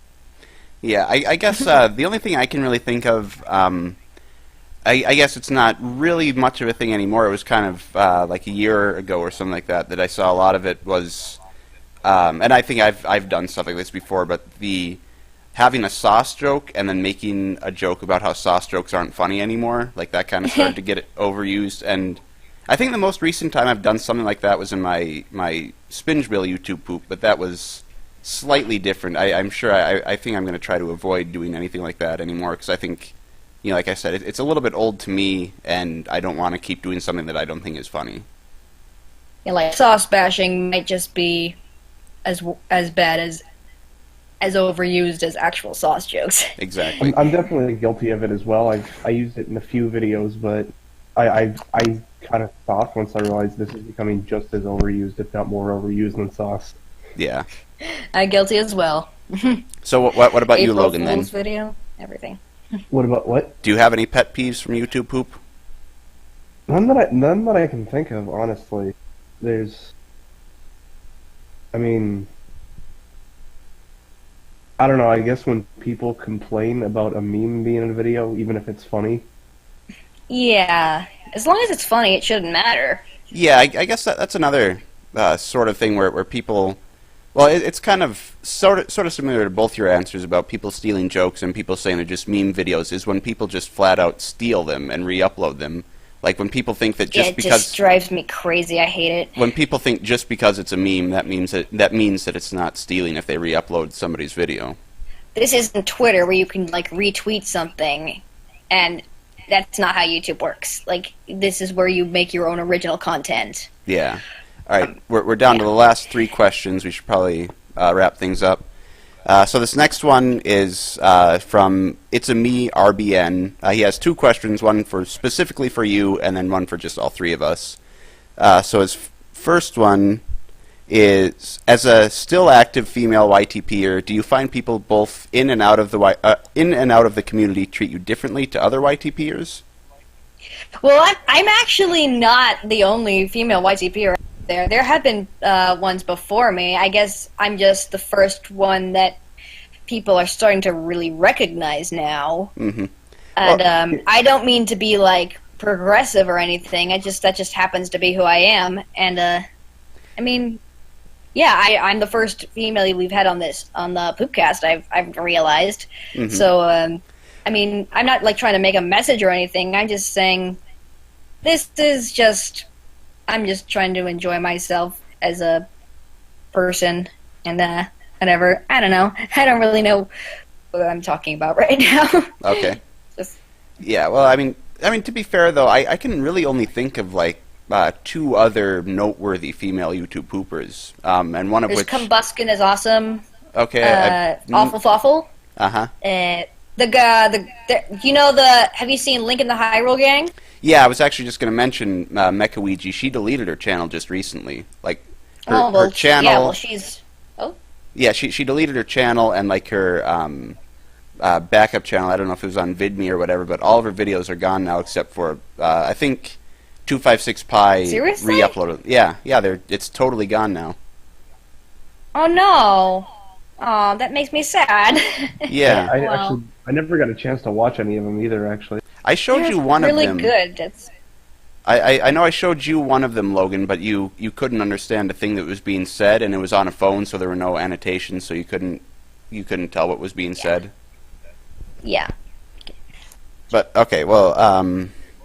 yeah, I guess the only thing I can really think of, I guess it's not really much of a thing anymore. It was kind of like a year ago or something like that I saw a lot of it was, and I think I've done stuff like this before, but having a sauce joke and then making a joke about how sauce jokes aren't funny anymore, like that kind of started to get overused. And I think the most recent time I've done something like that was in my Spingebill YouTube poop, but that was slightly different. I'm sure I think I'm going to try to avoid doing anything like that anymore, because I think, like I said, it's a little bit old to me, and I don't want to keep doing something that I don't think is funny. yeah, like sauce bashing might just be as bad as overused as actual sauce jokes. Exactly. I'm definitely guilty of it as well. I used it in a few videos, but I kind of stopped once I realized this is becoming just as overused, if not more overused than sauce. Yeah. I'm guilty as well. So what about you, April Logan, then? Fool's video, everything. What about what? Do you have any pet peeves from YouTube poop? None that I can think of, honestly. I don't know, I guess when people complain about a meme being in a video, even if it's funny. Yeah, as long as it's funny, it shouldn't matter. Yeah, I guess that's another sort of thing where people... Well, it's kind of sort of similar to both your answers about people stealing jokes and people saying they're just meme videos, is when people just flat out steal them and re-upload them. Like when people think that just because... It just drives me crazy. I hate it. When people think just because it's a meme, that means that it's not stealing if they re-upload somebody's video. This isn't Twitter where you can like retweet something, and that's not how YouTube works. Like, this is where you make your own original content. Yeah. All right, we're down to the last 3 questions. We should probably wrap things up. So this next one is from It's a Me RBN. He has 2 questions, one specifically for you, and then one for just all 3 of us. So his first one is: as a still active female YTPer, do you find people both in and out of the community treat you differently to other YTPers? Well, I'm actually not the only female YTPer there. There have been ones before me. I guess I'm just the first one that people are starting to really recognize now. Mm-hmm. And well, I don't mean to be like progressive or anything. That just happens to be who I am. And I mean, yeah, I'm the first female we've had on the Poopcast. I've realized. Mm-hmm. So I mean, I'm not like trying to make a message or anything. I'm just saying this is just. I'm just trying to enjoy myself as a person, and whatever. I don't know. I don't really know what I'm talking about right now. Okay. Yeah. Well, I mean, to be fair though, I can really only think of like 2 other noteworthy female YouTube poopers, and one of which Combuskin is awesome. Okay. Awful Fawful. Uh-huh. The guy, you know have you seen Link in the Hyrule Gang? Yeah, I was actually just going to mention Mechaouija. She deleted her channel just recently. Like, her channel... Yeah, well, she's... Oh? Yeah, she deleted her channel and, like, her backup channel. I don't know if it was on VidMe or whatever, but all of her videos are gone now except for, I think, 256Pi Seriously? re-uploaded. Yeah, it's totally gone now. Oh, no. Oh, that makes me sad. Yeah. I never got a chance to watch any of them either, actually. I showed you one of them. Really good. That's... I know I showed you one of them, Logan, but you couldn't understand a thing that was being said, and it was on a phone, so there were no annotations, so you couldn't tell what was being said. Yeah. But okay, well,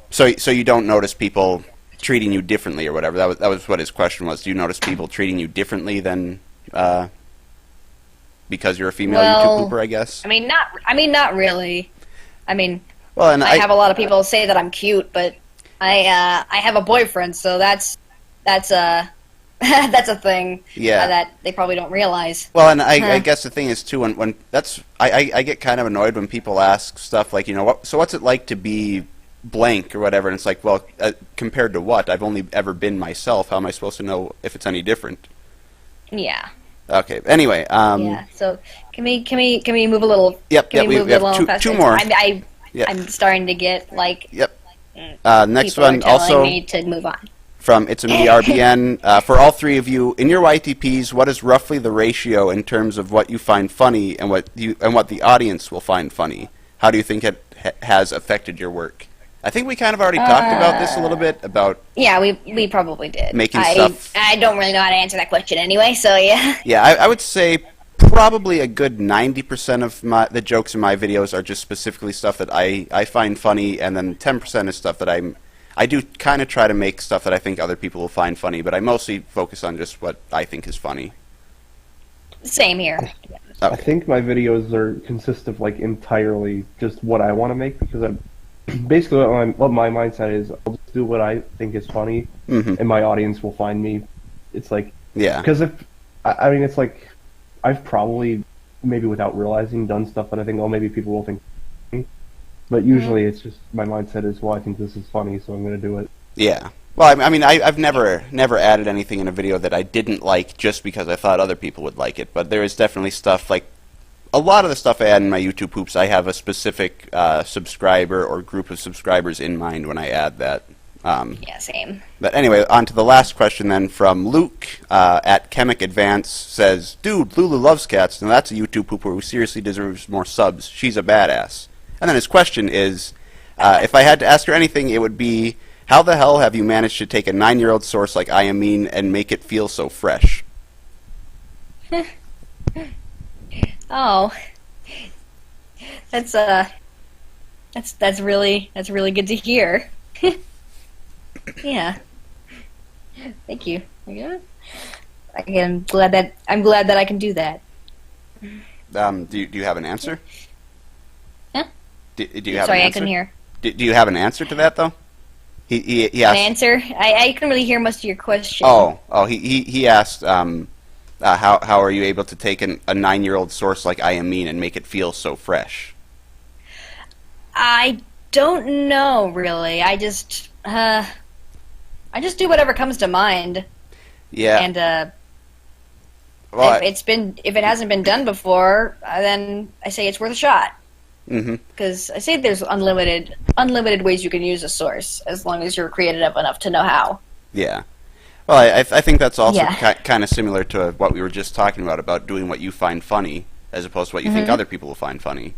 so you don't notice people treating you differently or whatever. That was what his question was. Do you notice people treating you differently than because you're a female YouTube pooper, I guess? I mean, not really. I mean, well, and I have a lot of people say that I'm cute, but I have a boyfriend, so that's a that's a thing. Yeah. That they probably don't realize. Well, and I guess the thing is too, when that's I get kind of annoyed when people ask stuff like, what's it like to be blank or whatever, and it's like, well, compared to what? I've only ever been myself. How am I supposed to know if it's any different? Yeah. Okay. Anyway. Yeah. So can we move a little? Yep. We have two more. I'm starting to get like. Yep. Next one also. Me to move on. From It's a Me RBN. For all 3 of you, in your YTPs, what is roughly the ratio in terms of what you find funny and what the audience will find funny? How do you think it has affected your work? I think we kind of already talked about this a little bit about. Yeah, we probably did. Making stuff. I don't really know how to answer that question anyway, so yeah. Yeah, I would say probably a good 90% of the jokes in my videos are just specifically stuff that I find funny, and then 10% is stuff that I do kind of try to make stuff that I think other people will find funny, but I mostly focus on just what I think is funny. Same here. I think my videos consist of like entirely just what I want to make, because basically what my mindset is, I'll just do what I think is funny, and my audience will find me. It's like, yeah, because it's like I've probably, maybe without realizing, done stuff that I think, maybe people will think funny. But usually it's just, my mindset is, well, I think this is funny, so I'm going to do it. Yeah. Well, I mean, I've never added anything in a video that I didn't like just because I thought other people would like it. But there is definitely stuff, like, a lot of the stuff I add in my YouTube poops, I have a specific subscriber or group of subscribers in mind when I add that. Yeah, same. But anyway, on to the last question then from Luke at Chemic Advance says, "Dude, Lulu Luvscats, now that's a YouTube pooper who seriously deserves more subs. She's a badass." And then his question is, if I had to ask her anything, it would be, how the hell have you managed to take a 9-year-old source like I Am Mean and make it feel so fresh? Oh, that's really good to hear. Yeah, thank you. Yeah. I'm glad that I can do that. Do you have an answer? Huh? Do you have Sorry, an answer? I couldn't hear. Do you have an answer to that though? He asked. An answer? I couldn't really hear most of your question. He asked, how are you able to take a 9-year-old source like I Am Mean and make it feel so fresh? I don't know really. I just do whatever comes to mind. Yeah. And well, if it hasn't been done before, then I say it's worth a shot. Because I say there's unlimited ways you can use a source as long as you're creative enough to know how. Yeah. Well, I think that's also kind of similar to what we were just talking about doing what you find funny as opposed to what you think other people will find funny.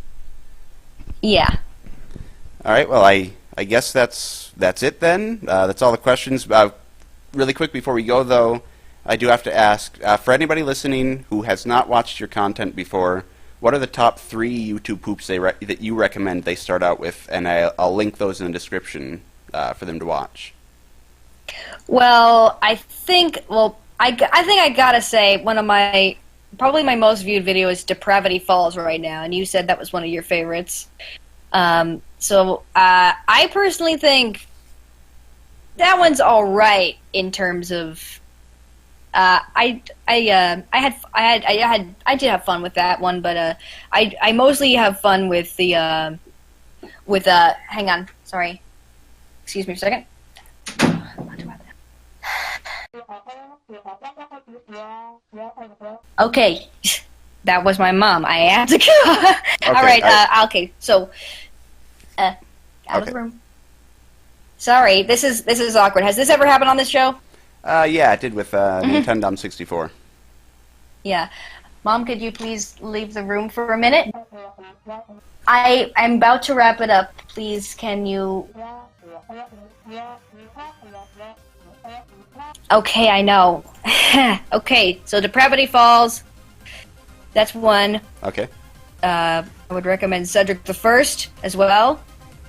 Yeah. All right. Well, I guess that's it then. That's all the questions. Really quick before we go, though, I do have to ask, for anybody listening who has not watched your content before, what are the top 3 YouTube poops that you recommend they start out with? And I'll link those in the description for them to watch. Well, I think I gotta say probably my most viewed video is Depravity Falls right now, and you said that was one of your favorites. So I personally think that one's all right in terms of. I did have fun with that one, but I mostly have fun with the hang on, sorry, excuse me for a second. Okay, that was my mom. I have to go. All right. Okay. So, out of the room. Sorry. This is awkward. Has this ever happened on this show? Yeah, it did with Nintendo 64. Yeah. Mom, could you please leave the room for a minute? I'm about to wrap it up. Please, can you... Okay, I know. Okay, so Depravity Falls. That's one. Okay. I would recommend Cedric the First as well.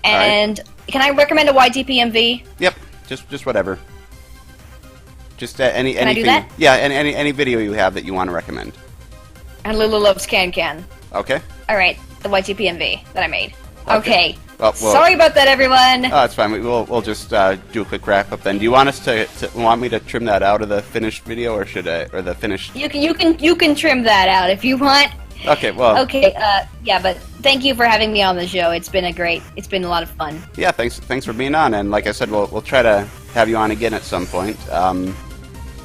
And right. Can I recommend a YTPMV? Yep, just whatever. Just anything. Can I do that? Yeah, any video you have that you want to recommend. And Lulu LuvsCanCan. Okay. All right, the YTPMV that I made. Okay. Well, sorry about that, everyone. Oh, that's fine. We'll just do a quick wrap up then. Do you want us to want me to trim that out of the finished video, or should I, or the finished? You can trim that out if you want. Okay. Well. Okay. Yeah, but thank you for having me on the show. It's been a lot of fun. Yeah. Thanks for being on. And like I said, we'll try to have you on again at some point.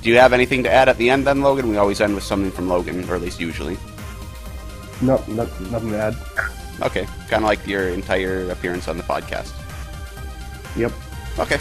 Do you have anything to add at the end then, Logan? We always end with something from Logan, or at least usually. No, nothing to add. Okay, kind of like your entire appearance on the podcast. Yep. Okay.